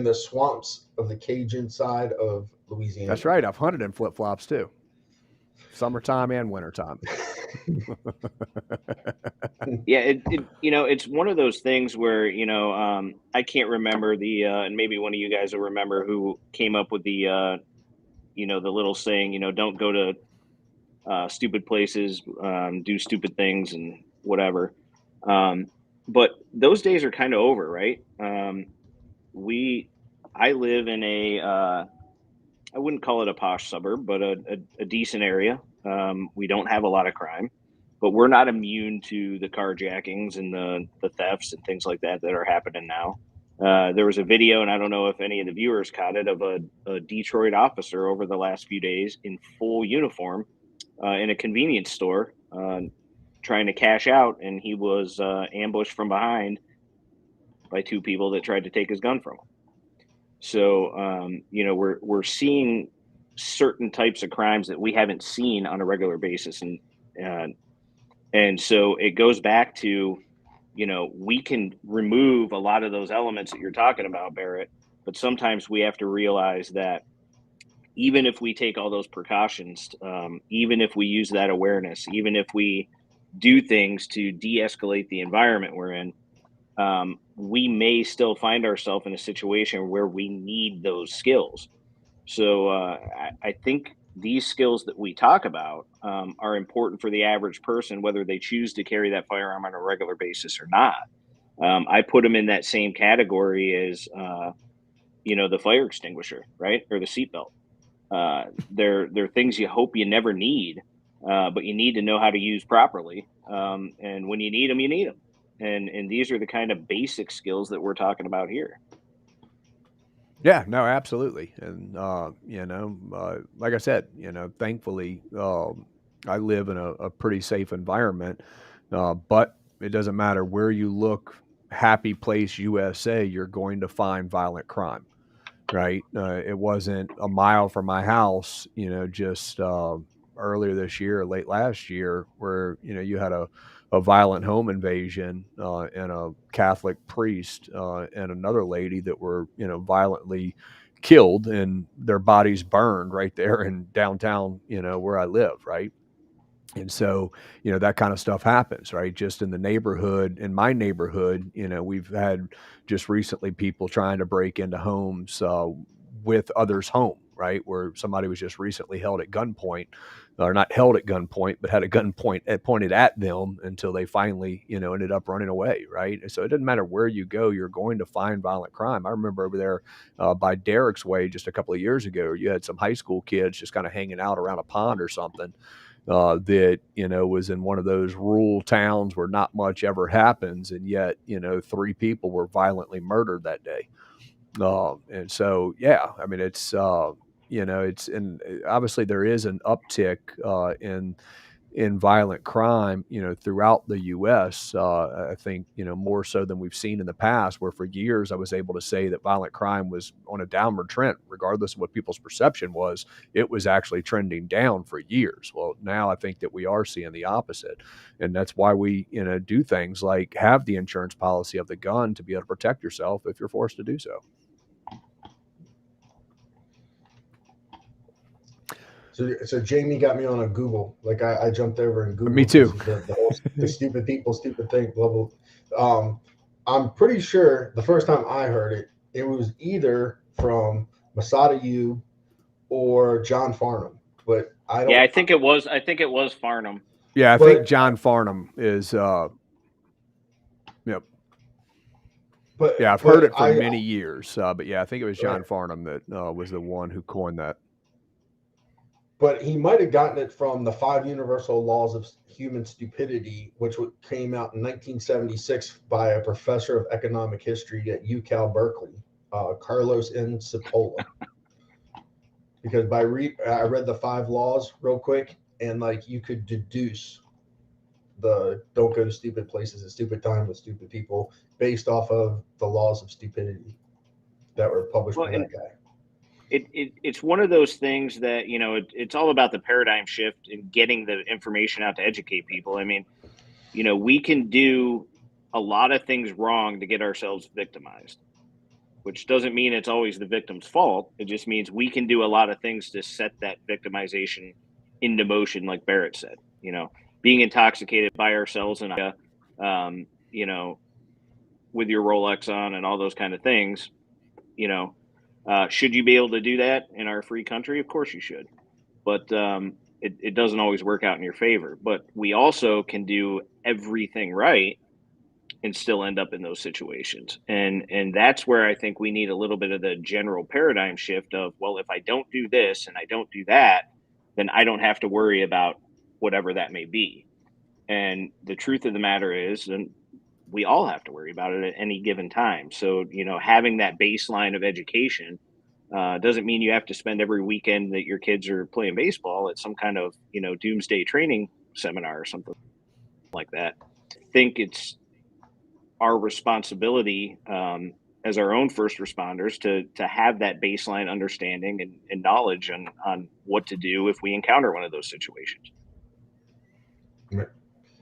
S3: the swamps of the Cajun side of Louisiana.
S1: That's right. I've hunted in flip-flops too. Summertime and wintertime.
S2: Yeah, it's one of those things where, I can't remember and maybe one of you guys will remember who came up with the little saying, don't go to stupid places, do stupid things and whatever. But those days are kind of over, right? I live in I wouldn't call it a posh suburb, but a decent area. We don't have a lot of crime, but we're not immune to the carjackings and the thefts and things like that are happening now. There was a video, and I don't know if any of the viewers caught it, of a Detroit officer over the last few days in full uniform in a convenience store trying to cash out, and he was ambushed from behind by two people that tried to take his gun from him. So we're seeing certain types of crimes that we haven't seen on a regular basis, and so it goes back to, we can remove a lot of those elements that you're talking about, Barrett, but sometimes we have to realize that even if we take all those precautions, even if we use that awareness, even if we do things to de-escalate the environment we're in, we may still find ourselves in a situation where we need those skills. So I think these skills that we talk about are important for the average person, whether they choose to carry that firearm on a regular basis or not. I put them in that same category as, the fire extinguisher, right? Or the seatbelt. They're things you hope you never need, but you need to know how to use properly. And when you need them, you need them. And these are the kind of basic skills that we're talking about here.
S1: Yeah, no, absolutely. And, like I said, thankfully, I live in a pretty safe environment, but it doesn't matter where you look, happy place USA, you're going to find violent crime, right? It wasn't a mile from my house, just earlier this year, late last year, where, you had a violent home invasion and a Catholic priest and another lady that were, violently killed and their bodies burned right there in downtown, where I live, right? And so, that kind of stuff happens, right? Just in the neighborhood, in my neighborhood, we've had just recently people trying to break into homes with others' home, right? Where somebody was just recently held at gunpoint, or not held at gunpoint, but had a gun pointed at them until they finally, ended up running away, right? And so it doesn't matter where you go, you're going to find violent crime. I remember over there by Deryck's way just a couple of years ago, you had some high school kids just kind of hanging out around a pond or something that was in one of those rural towns where not much ever happens, and yet 3 people were violently murdered that day. And so yeah, I mean it's it's, and obviously there is an uptick in violent crime, throughout the U.S. I think, more so than we've seen in the past, where for years I was able to say that violent crime was on a downward trend, regardless of what people's perception was. It was actually trending down for years. Well, now I think that we are seeing the opposite. And that's why we, do things like have the insurance policy of the gun to be able to protect yourself if you're forced to do so.
S3: So Jamie got me on a Google. Like I jumped over and Googled.
S1: Me too.
S3: The whole the stupid people, stupid thing, blah blah. I'm pretty sure the first time I heard it, it was either from Masada U or John Farnham, but I don't.
S2: Yeah, I think it was Farnham.
S1: Yeah, I think John Farnham is. Yep.
S3: But
S1: yeah, I've heard it for many years. But yeah, I think it was John Farnham that was the one who coined that.
S3: But he might have gotten it from the 5 Universal Laws of Human Stupidity, which came out in 1976 by a professor of economic history at UCal Berkeley, Carlos N. Cipolla. Because I read the 5 laws real quick, and like you could deduce the don't go to stupid places at stupid time with stupid people based off of the laws of stupidity that were published by that guy.
S2: It's one of those things that, it's all about the paradigm shift and getting the information out to educate people. I mean, we can do a lot of things wrong to get ourselves victimized, which doesn't mean it's always the victim's fault. It just means we can do a lot of things to set that victimization into motion, like Barrett said, being intoxicated by ourselves and, with your Rolex on and all those kind of things, should you be able to do that in our free country? Of course you should. But it doesn't always work out in your favor. But we also can do everything right and still end up in those situations. And that's where I think we need a little bit of the general paradigm shift of, well, if I don't do this and I don't do that, then I don't have to worry about whatever that may be. And the truth of the matter is, and we all have to worry about it at any given time. So, having that baseline of education doesn't mean you have to spend every weekend that your kids are playing baseball at some kind of, doomsday training seminar or something like that. I think it's our responsibility as our own first responders to have that baseline understanding and knowledge on what to do if we encounter one of those situations.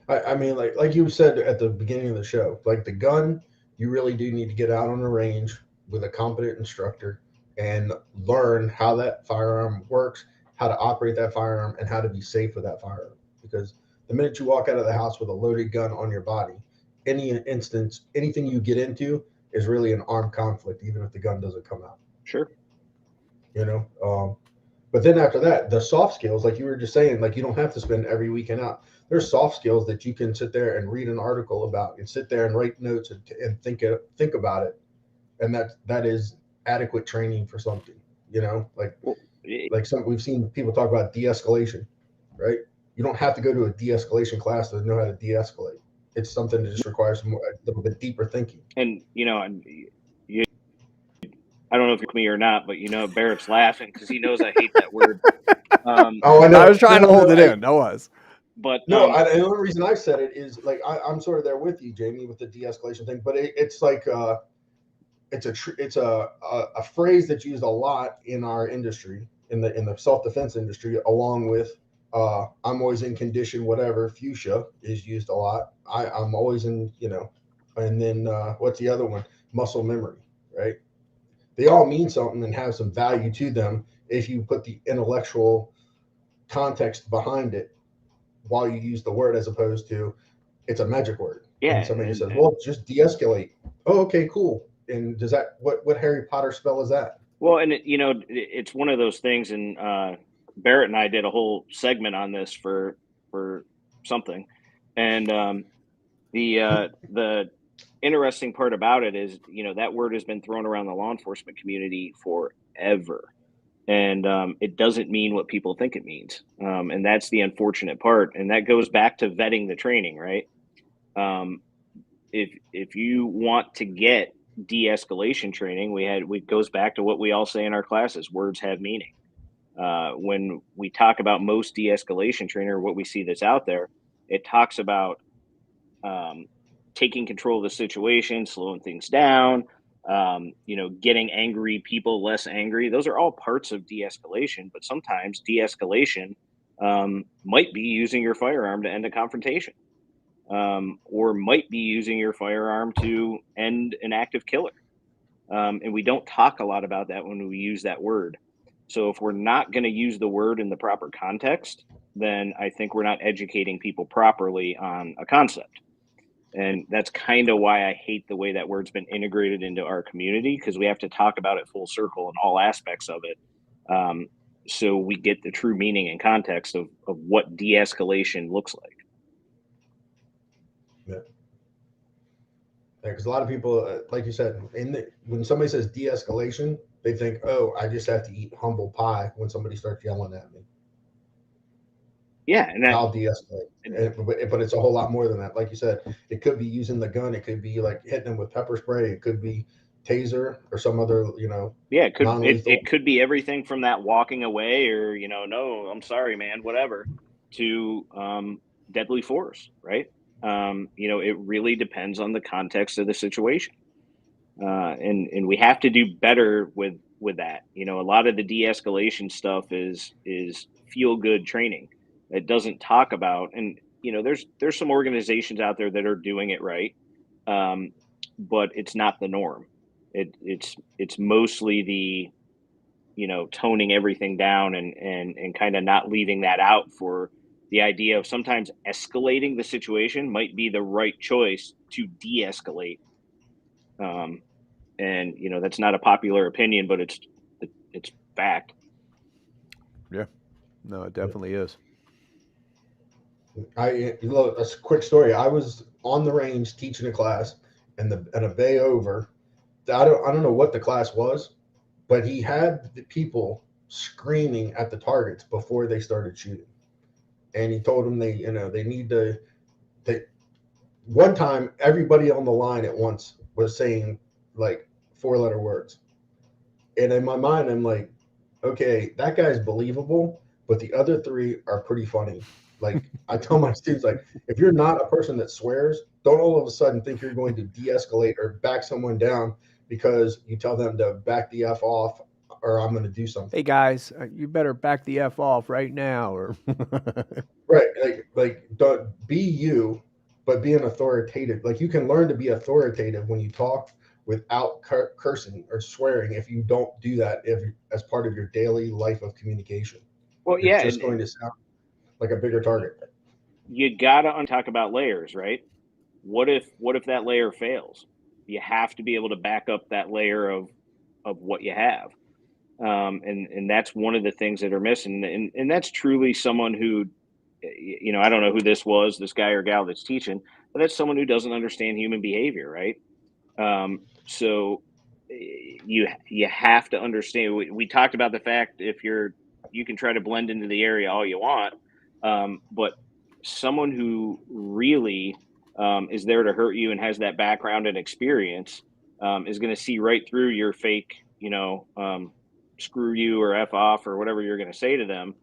S3: I mean, like you said at the beginning of the show, like the gun, you really do need to get out on the range with a competent instructor and learn how that firearm works, how to operate that firearm, and how to be safe with that firearm. Because the minute you walk out of the house with a loaded gun on your body, anything you get into is really an armed conflict, even if the gun doesn't come out.
S2: Sure.
S3: But then after that, the soft skills, like you were just saying, like you don't have to spend every weekend out. There's soft skills that you can sit there and read an article about and sit there and write notes and think about it. And that is adequate training for something, like we've seen people talk about de-escalation, right? You don't have to go to a de-escalation class to know how to de-escalate. It's something that just requires a little bit deeper thinking.
S2: And, I don't know if you're me or not, but Barrett's laughing because he knows I hate that word.
S3: I know.
S1: I was trying to hold it in. I was.
S2: But
S3: the only reason I said it is like I'm sort of there with you, Jamie, with the de-escalation thing. But it's like it's a phrase that's used a lot in our industry, in the self-defense industry, along with I'm always in condition, whatever. Fuchsia is used a lot. I'm always in, and then what's the other one? Muscle memory, right? They all mean something and have some value to them if you put the intellectual context behind it while you use the word, as opposed to it's a magic word.
S2: Yeah.
S3: And somebody says, well, just de-escalate. Oh, okay, cool. And does that, what Harry Potter spell is that?
S2: Well, and it's one of those things, and Barret and I did a whole segment on this for something. And the interesting part about it is, that word has been thrown around the law enforcement community forever. And it doesn't mean what people think it means. And that's the unfortunate part. And that goes back to vetting the training, right? If you want to get de-escalation training, it goes back to what we all say in our classes: words have meaning. When we talk about most de-escalation trainer, what we see that's out there, it talks about taking control of the situation, slowing things down, getting angry people less angry. Those are all parts of de-escalation, but sometimes de-escalation might be using your firearm to end a confrontation, or might be using your firearm to end an active killer. And we don't talk a lot about that when we use that word. So if we're not going to use the word in the proper context, then I think we're not educating people properly on a concept. And that's kind of why I hate the way that word's been integrated into our community, because we have to talk about it full circle in all aspects of it. So we get the true meaning and context of what de-escalation looks like.
S3: Yeah. Because a lot of people, like you said, when somebody says de-escalation, they think, oh, I just have to eat humble pie when somebody starts yelling at me.
S2: Yeah, and
S3: I'll de-escalate. But it's a whole lot more than that. Like you said, it could be using the gun. It could be like hitting them with pepper spray. It could be taser or some other,
S2: Yeah, it could be everything from that walking away or, no, I'm sorry, man, whatever, to deadly force, right? It really depends on the context of the situation. And we have to do better with that. A lot of the de-escalation stuff is feel good training. It doesn't talk about, and there's some organizations out there that are doing it right, but it's not the norm. It's mostly the toning everything down and kind of not leaving that out for the idea of sometimes escalating the situation might be the right choice to de-escalate. And that's not a popular opinion, but it's fact.
S1: Yeah, no, it definitely is.
S3: A quick story. I was on the range teaching a class, and a bay over. I don't know what the class was, but he had the people screaming at the targets before they started shooting, and he told them they need to one time, everybody on the line at once was saying like 4-letter words. And in my mind, I'm like, okay, that guy's believable, but the other 3 are pretty funny. Like I tell my students, like, if you're not a person that swears, don't all of a sudden think you're going to de-escalate or back someone down because you tell them to back the F off or I'm going to do something.
S1: Hey guys, you better back the F off right now. Or
S3: right, like don't be you, but be an authoritative. Like you can learn to be authoritative when you talk without cursing or swearing if you don't do that as part of your daily life of communication.
S2: Well,
S3: it's
S2: yeah,
S3: just going to sound like a bigger target.
S2: You gotta talk about layers, right? What if that layer fails? You have to be able to back up that layer of what you have, and that's one of the things that are missing. And that's truly someone who, I don't know who this guy or gal that's teaching, but that's someone who doesn't understand human behavior, right? So you have to understand. We talked about the fact you can try to blend into the area all you want, but someone who really is there to hurt you and has that background and experience is going to see right through your fake, screw you or F off or whatever you're going to say to them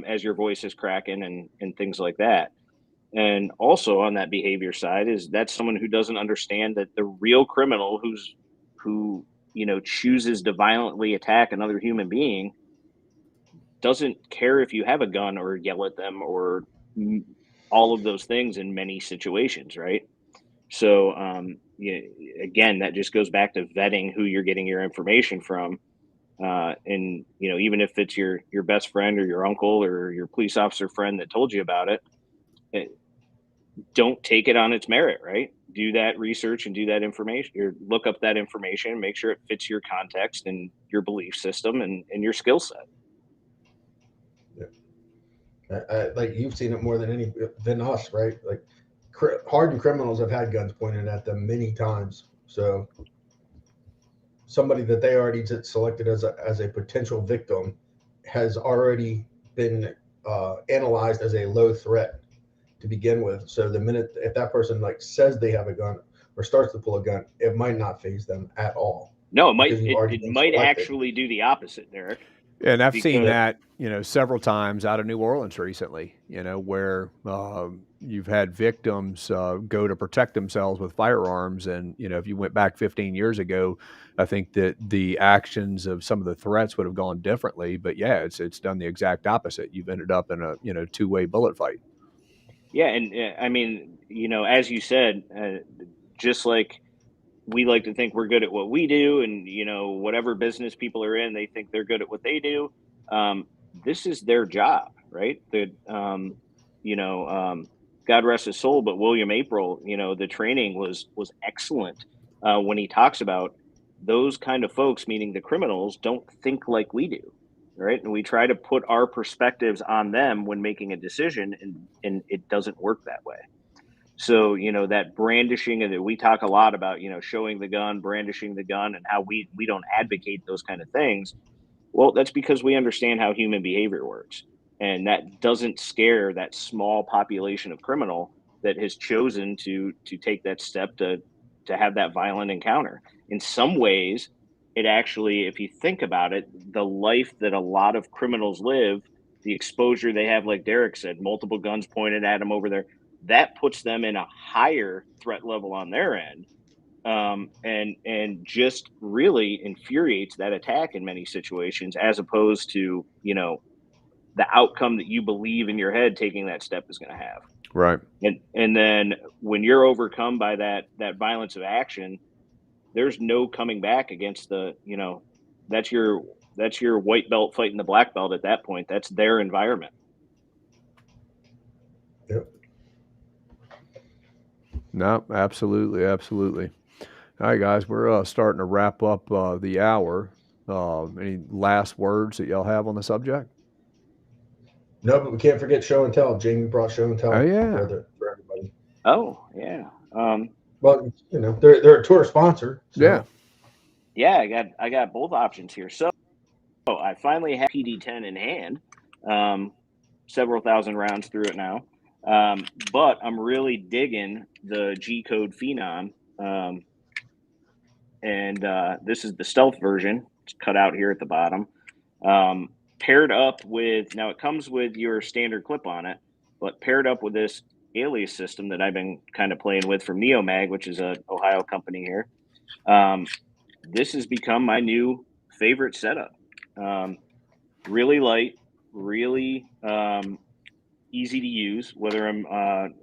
S2: as your voice is cracking and things like that. And also on that behavior side is that's someone who doesn't understand that the real criminal who chooses to violently attack another human being doesn't care if you have a gun or yell at them or all of those things in many situations, right? So again, that just goes back to vetting who you're getting your information from. And even if it's your best friend or your uncle or your police officer friend that told you about it, don't take it on its merit, right? Do that research and do that information, or look up that information, make sure it fits your context and your belief system and your skill set.
S3: Yeah. Like you've seen it more than us, right? Like hardened criminals have had guns pointed at them many times. So somebody that they already selected as a potential victim has already been analyzed as a low threat to begin with. So the minute if that person like says they have a gun or starts to pull a gun, it might not faze them at all.
S2: No, it might actually do the opposite, Deryck.
S1: And I've seen that, several times out of New Orleans recently, where you've had victims go to protect themselves with firearms. And, if you went back 15 years ago, I think that the actions of some of the threats would have gone differently. But yeah, it's done the exact opposite. You've ended up in a two-way bullet fight.
S2: Yeah. And I mean, as you said, just like we like to think we're good at what we do, and whatever business people are in, they think they're good at what they do. This is their job, right? God rest his soul, but William April, the training was excellent when he talks about those kind of folks, meaning the criminals, don't think like we do, right? And we try to put our perspectives on them when making a decision, and it doesn't work that way. So, that brandishing, and we talk a lot about, showing the gun, brandishing the gun, and how we don't advocate those kind of things. Well, that's because we understand how human behavior works. And that doesn't scare that small population of criminal that has chosen to take that step to have that violent encounter. In some ways, it actually, if you think about it, the life that a lot of criminals live, the exposure they have, like Deryck said, multiple guns pointed at them over there, that puts them in a higher threat level on their end, and just really infuriates that attack in many situations, as opposed to the outcome that you believe in your head taking that step is going to have.
S1: Right.
S2: And then when you're overcome by that violence of action, there's no coming back against that's your white belt fighting the black belt at that point. That's their environment.
S3: Yep.
S1: No, absolutely. Absolutely. All right, guys, we're starting to wrap up the hour. Any last words that y'all have on the subject?
S3: No, but we can't forget show and tell. Jamie brought show and tell.
S1: Oh, yeah.
S3: For everybody.
S2: Oh, yeah.
S3: Well, they're a tour sponsor. So.
S2: Yeah. Yeah, I got both options here. So I finally have PD10 in hand. Several thousand rounds through it now. But I'm really digging the G-Code Phenom. And this is the stealth version. It's cut out here at the bottom. Paired up with, now it comes with your standard clip on it, but paired up with this alias system that I've been kind of playing with from Neomag, which is an Ohio company here. This has become my new favorite setup. Really light, really easy to use, whether I'm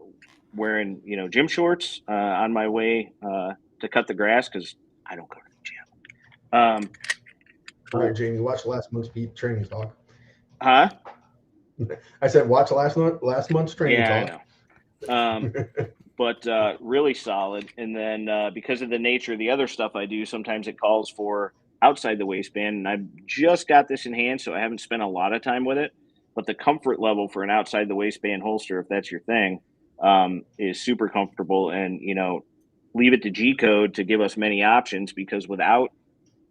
S2: wearing, gym shorts on my way to cut the grass, because I don't go to the gym.
S3: All right, Jamie, watch last month's training talk.
S2: Huh?
S3: I said watch last month's training talk.
S2: I know. But really solid. And then because of the nature of the other stuff I do, sometimes it calls for outside the waistband. And I've just got this in hand, so I haven't spent a lot of time with it. But the comfort level for an outside the waistband holster, if that's your thing, is super comfortable. And, leave it to G-Code to give us many options, because without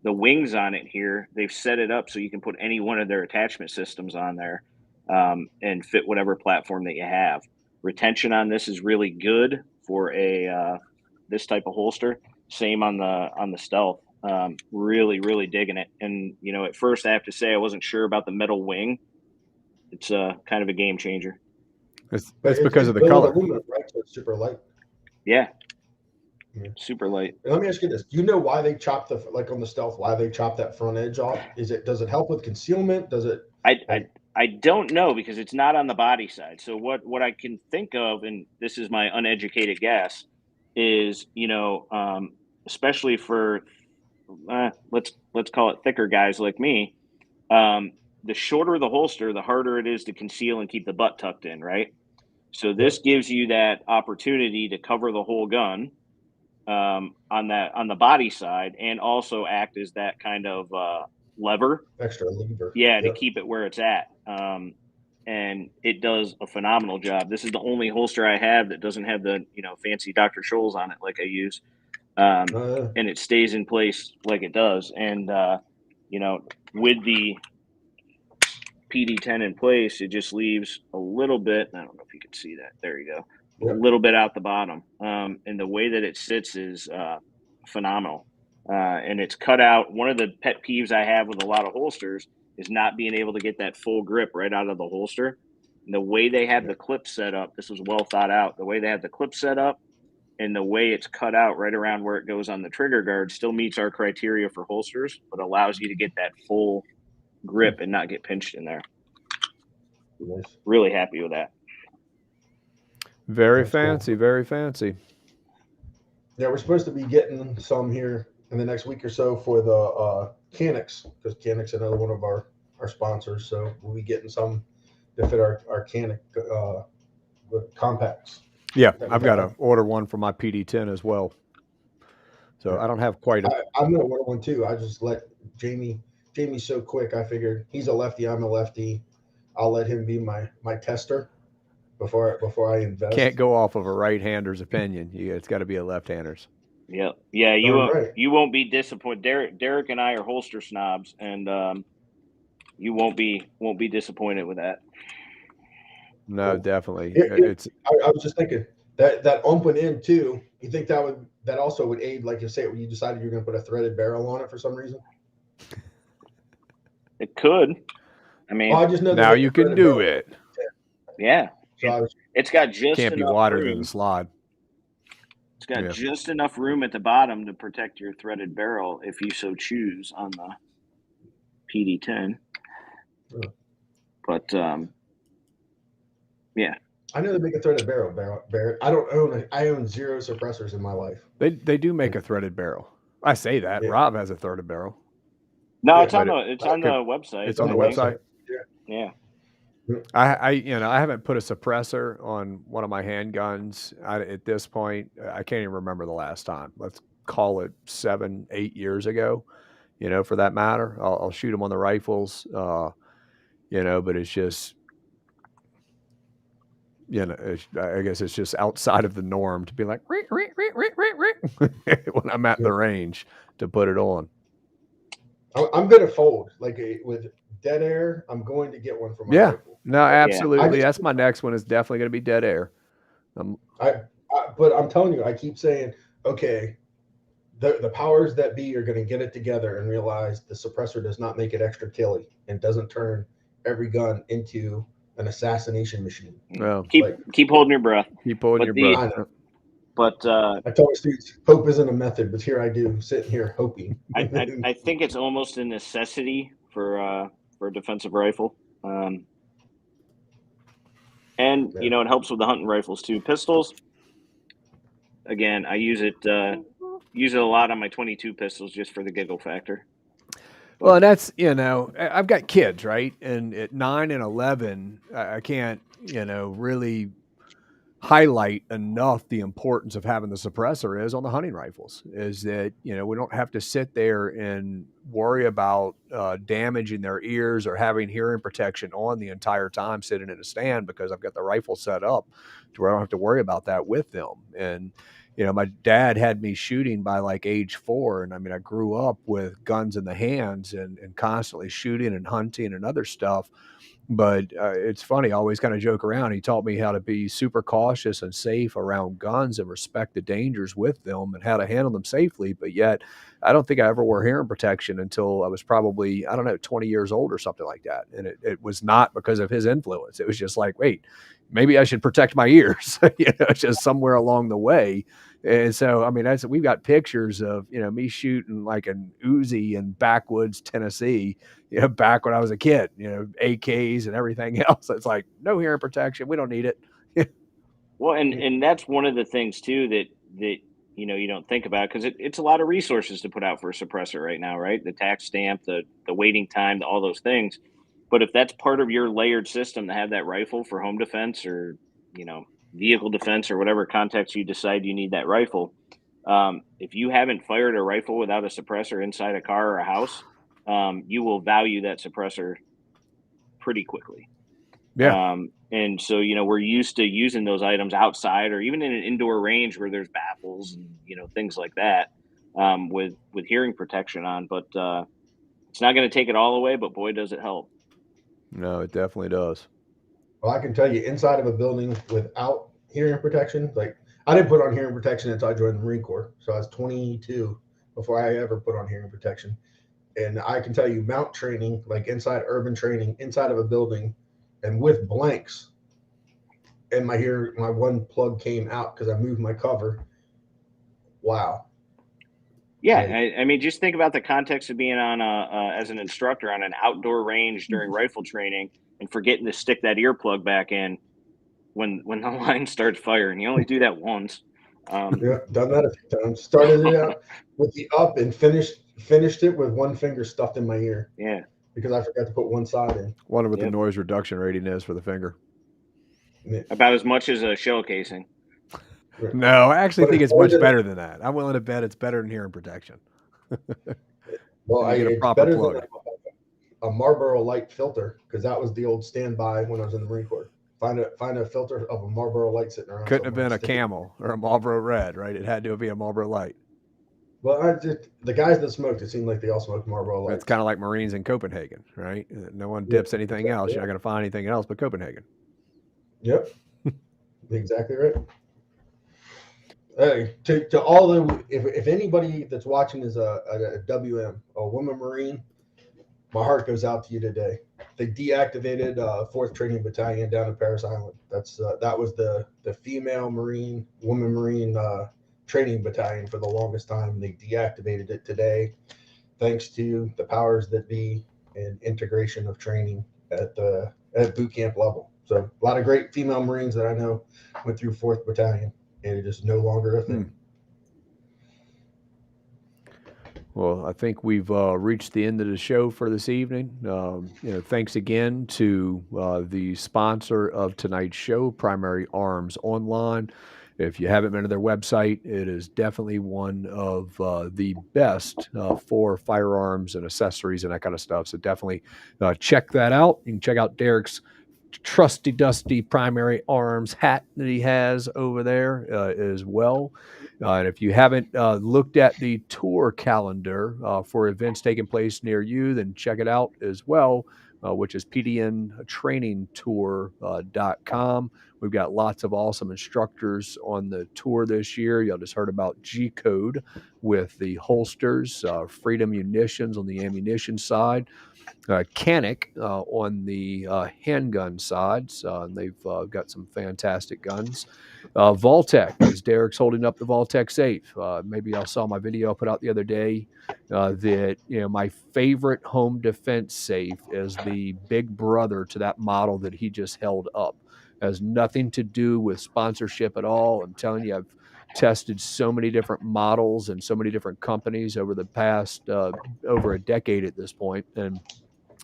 S2: the wings on it here, they've set it up so you can put any one of their attachment systems on there and fit whatever platform that you have. Retention on this is really good for a this type of holster. Same on the Stealth. Really, really digging it. And at first I have to say I wasn't sure about the metal wing. It's kind of a game changer.
S1: It's because of the color,
S3: aluminum, right? So it's super light.
S2: Yeah. Super light.
S3: Let me ask you this: do you know why they chopped on the Stealth? Why they chopped that front edge off? Does it help with concealment? Does it?
S2: I don't know, because it's not on the body side. So what I can think of, and this is my uneducated guess, is especially for let's call it thicker guys like me, the shorter the holster, the harder it is to conceal and keep the butt tucked in, right? So this gives you that opportunity to cover the whole gun on the body side, and also act as that kind of
S3: extra lever,
S2: to keep it where it's at. And it does a phenomenal job. This is the only holster I have that doesn't have the fancy Dr. Scholl's on it like I use, and it stays in place like it does. And with the PD10 in place, it just leaves a little bit. I don't know if you can see that. There you go. A little bit out the bottom. And the way that it sits is phenomenal. And it's cut out. One of the pet peeves I have with a lot of holsters is not being able to get that full grip right out of the holster. And the way they have the clip set up, this was well thought out. The way they have the clip set up and the way it's cut out right around where it goes on the trigger guard still meets our criteria for holsters, but allows you to get that full grip and not get pinched in there.
S3: Nice.
S2: Really happy with that.
S1: Very fancy, very fancy.
S3: Yeah, we're supposed to be getting some here in the next week or so for the Canucks, because Canucks is another one of our sponsors. So we'll be getting some to fit our Canuck compacts.
S1: Yeah, I've got to order one for my PD10 as well. So I don't have quite a...
S3: I'm going to order one too. I just let Jamie's so quick. I figured he's a lefty, I'm a lefty. I'll let him be my tester before I invest.
S1: Can't go off of a right-hander's opinion. It's got to be a left-hander's.
S2: Yeah. You won't be disappointed. Deryck and I are holster snobs, and you won't be disappointed with that.
S1: No, definitely.
S3: I was just thinking that open end too. You think that also would aid, like you say, when you decided you're going to put a threaded barrel on it for some reason?
S2: It could. I mean,
S3: I just know
S1: now you can do it.
S2: Yeah.
S3: So
S2: it's got just
S1: can't be
S2: enough
S1: wider
S2: room.
S1: than the slide.
S2: It's got just enough room at the bottom to protect your threaded barrel if you so choose on the PD10. But yeah.
S3: I know they make a threaded barrel, Barret. I own zero suppressors in my life.
S1: They do make a threaded barrel. I say that. Rob has a threaded barrel.
S2: No, it's on the website.
S1: It's on the website.
S2: Yeah.
S1: I haven't put a suppressor on one of my handguns at this point. I can't even remember the last time. Let's call it 7-8 years ago, for that matter. I'll shoot them on the rifles, but it's just, I guess it's just outside of the norm to be like, when I'm at the range to put it on.
S3: I'm going to fold with dead air. I'm going to get one for my rifle.
S1: No, absolutely. That's my next one. Is definitely going to be dead air.
S3: But I'm telling you, I keep saying, okay, the powers that be are going to get it together and realize the suppressor does not make it extra killy and doesn't turn every gun into an assassination machine.
S1: Well,
S2: keep holding your breath.
S1: Keep holding your breath.
S2: But
S3: I tell my students, hope isn't a method, but here I do, sitting here hoping.
S2: I think it's almost a necessity for a defensive rifle. And you know, it helps with the hunting rifles too. Pistols, again, I use it a lot on my 22 pistols just for the giggle factor.
S1: Well, and that's, you know, I've got kids, right? And at 9 and 11, I can't, you know, really highlight enough the importance of having the suppressor is on the hunting rifles. Is that, you know, we don't have to sit there and worry about damaging their ears or having hearing protection on the entire time sitting in a stand, because I've got the rifle set up to where I don't have to worry about that with them. And you know, my dad had me shooting by like age 4. And I mean, I grew up with guns in the hands and constantly shooting and hunting and other stuff. But it's funny, I always kind of joke around. He taught me how to be super cautious and safe around guns and respect the dangers with them and how to handle them safely. But yet, I don't think I ever wore hearing protection until I was probably, I don't know, 20 years old or something like that. And it was not because of his influence. It was just like, wait, maybe I should protect my ears, you know, just somewhere along the way. And so, I mean, we've got pictures of, you know, me shooting like an Uzi in backwoods Tennessee, you know, back when I was a kid, you know, AKs and everything else. It's like, no hearing protection. We don't need it.
S2: Well, and that's one of the things too that you know, you don't think about, because it's a lot of resources to put out for a suppressor right now, right? The tax stamp, the waiting time, all those things. But if that's part of your layered system to have that rifle for home defense or, you know, vehicle defense or whatever context you decide you need that rifle, if you haven't fired a rifle without a suppressor inside a car or a house, you will value that suppressor pretty quickly.
S1: Yeah.
S2: And so, you know, we're used to using those items outside or even in an indoor range where there's baffles and, you know, things like that, with hearing protection on. But it's not going to take it all away, but boy, does it help.
S1: No, it definitely does.
S3: Well, I can tell you, inside of a building without hearing protection, like I didn't put on hearing protection until I joined the Marine Corps. So I was 22 before I ever put on hearing protection. And I can tell you, mount training, like inside urban training, inside of a building, and with blanks, and my one plug came out because I moved my cover. Wow.
S2: Yeah, I mean, just think about the context of being on as an instructor on an outdoor range during rifle training and forgetting to stick that earplug back in when the line starts firing. You only do that once.
S3: Yeah, done that a few times. Started it out with the up and finished it with one finger stuffed in my ear.
S2: Yeah,
S3: because I forgot to put one side in.
S1: Wonder what the noise reduction rating is for the finger.
S3: Yeah.
S2: About as much as a shell casing.
S1: No, I actually think it's much better than that. I'm willing to bet it's better than hearing protection.
S3: Well, it's better than a Marlboro Light filter, because that was the old standby when I was in the Marine Corps. Find a filter of a Marlboro Light sitting around.
S1: Couldn't have been a Camel or a Marlboro Red, right? It had to be a Marlboro Light.
S3: Well, the guys that smoked, it seemed like they all smoked Marlboro Lights.
S1: It's kind of like Marines in Copenhagen, right? No one dips anything else. You're not going to find anything else but Copenhagen.
S3: Yep. Exactly right. To all the, if anybody that's watching is a WM, a woman Marine, my heart goes out to you today. They deactivated 4th Training Battalion down in Parris Island. That was the female Marine, woman Marine training battalion for the longest time. They deactivated it today, thanks to the powers that be and integration of training at boot camp level. So a lot of great female Marines that I know went through 4th Battalion, and it is no longer a thing.
S1: Well, I think we've reached the end of the show for this evening. Thanks again to the sponsor of tonight's show, Primary Arms Online. If you haven't been to their website, it is definitely one of the best for firearms and accessories and that kind of stuff. So definitely check that out. You can check out Deryck's trusty dusty Primary Arms hat that he has over there as well. And if you haven't looked at the tour calendar for events taking place near you, then check it out as well. which is PDNTrainingTour.com. We've got lots of awesome instructors on the tour this year. Y'all just heard about G-Code with the holsters, Freedom Munitions on the ammunition side, Canic on the handgun sides. And they've got some fantastic guns. Vaultec, as Deryck's holding up the Vaultec safe. Maybe y'all saw my video I put out the other day that, my favorite home defense safe is the big brother to that model that he just held up. It has nothing to do with sponsorship at all. I'm telling you, I've tested so many different models and so many different companies over the past over a decade at this point, and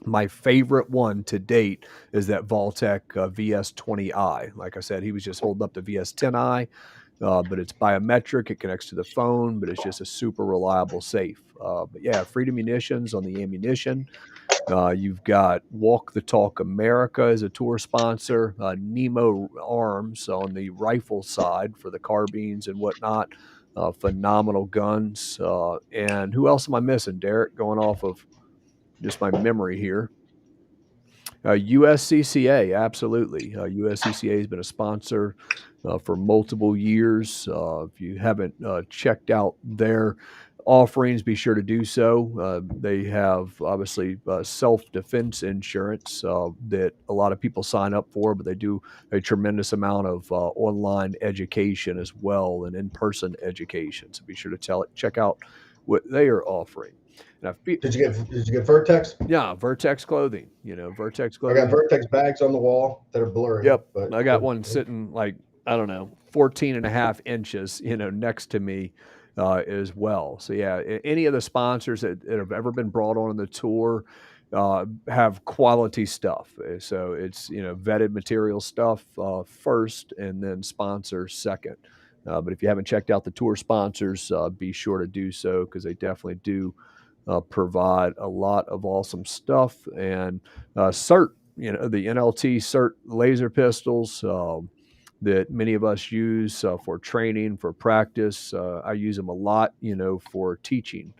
S1: my favorite one to date is that Vaultec VS20i. Like I said, he was just holding up the VS10i, but it's biometric. It connects to the phone, but it's just a super reliable safe. But yeah, Freedom Munitions on the ammunition. You've got Walk the Talk America as a tour sponsor. Nemo Arms on the rifle side for the carbines and whatnot. Phenomenal guns. And who else am I missing, Deryck? Going off of just my memory here. USCCA, absolutely. USCCA has been a sponsor for multiple years. If you haven't checked out their offerings, be sure to do so. They have obviously self-defense insurance that a lot of people sign up for, but they do a tremendous amount of online education as well and in-person education. So be sure to check out what they are offering.
S3: Did you get Vertex?
S1: Yeah, Vertex clothing. Vertex clothing.
S3: I got Vertex bags on the wall that are blurry.
S1: Yep, but I got one sitting 14 and a half inches, next to me as well. So yeah, any of the sponsors that have ever been brought on the tour have quality stuff. So it's vetted material stuff first, and then sponsors second. But if you haven't checked out the tour sponsors, be sure to do so, because they definitely do provide a lot of awesome stuff. And CERT, the NLT CERT laser pistols that many of us use for training, for practice. I use them a lot, for teaching.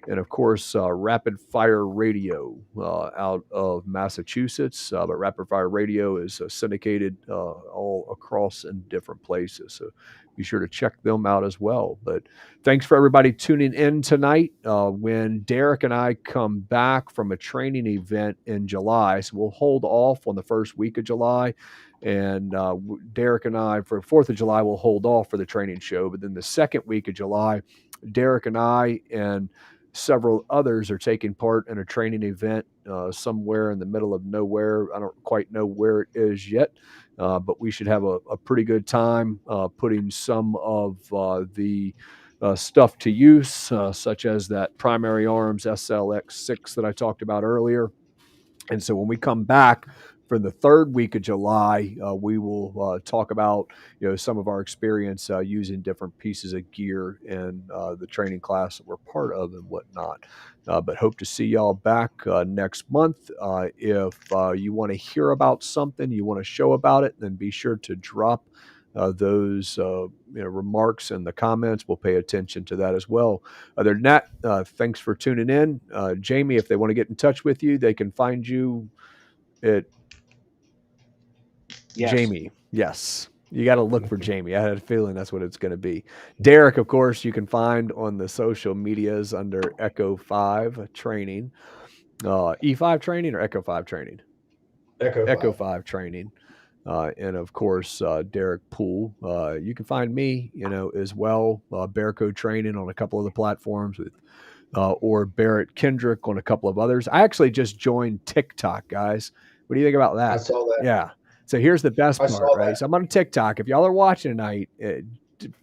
S1: And of course, Rapid Fire Radio out of Massachusetts. But Rapid Fire Radio is syndicated all across in different places. So be sure to check them out as well. But thanks for everybody tuning in tonight. When Deryck and I come back from a training event in July, so we'll hold off on the first week of July. And Deryck and I, for 4th of July, will hold off for the training show. But then the second week of July, Deryck and I and several others are taking part in a training event somewhere in the middle of nowhere. I don't quite know where it is yet, but we should have a pretty good time putting some of the stuff to use, such as that Primary Arms SLX6 that I talked about earlier. And so when we come back for the third week of July, we will talk about some of our experience using different pieces of gear in the training class that we're part of and whatnot. But hope to see y'all back next month. If you want to hear about something, you want to show about it, then be sure to drop those remarks in the comments. We'll pay attention to that as well. Other than that, thanks for tuning in. Jamie, if they want to get in touch with you, they can find you at Jamie. Yes. You got to look for Jamie. I had a feeling that's what it's going to be. Deryck, of course, you can find on the social medias under Echo 5 Training. E5 Training or Echo 5 Training? Echo 5 Training. And of course, Deryck Poole. You can find me, as well. Bearco Training on a couple of the platforms, or Barret Kendrick on a couple of others. I actually just joined TikTok, guys. What do you think about that?
S3: I saw that.
S1: Yeah. So here's the best part, right? So I'm on TikTok. If y'all are watching tonight,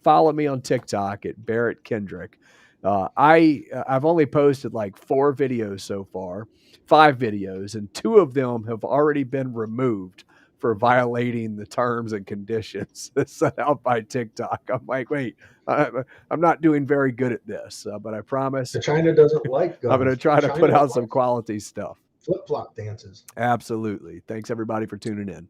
S1: follow me on TikTok at Barret Kendrick. I've only posted like 4 videos so far, 5 videos, and 2 of them have already been removed for violating the terms and conditions set out by TikTok. I'm like, wait, I'm not doing very good at this, but I promise.
S3: China doesn't like guns.
S1: I'm going to try to put out some quality stuff.
S3: Flip-flop dances.
S1: Absolutely. Thanks, everybody, for tuning in.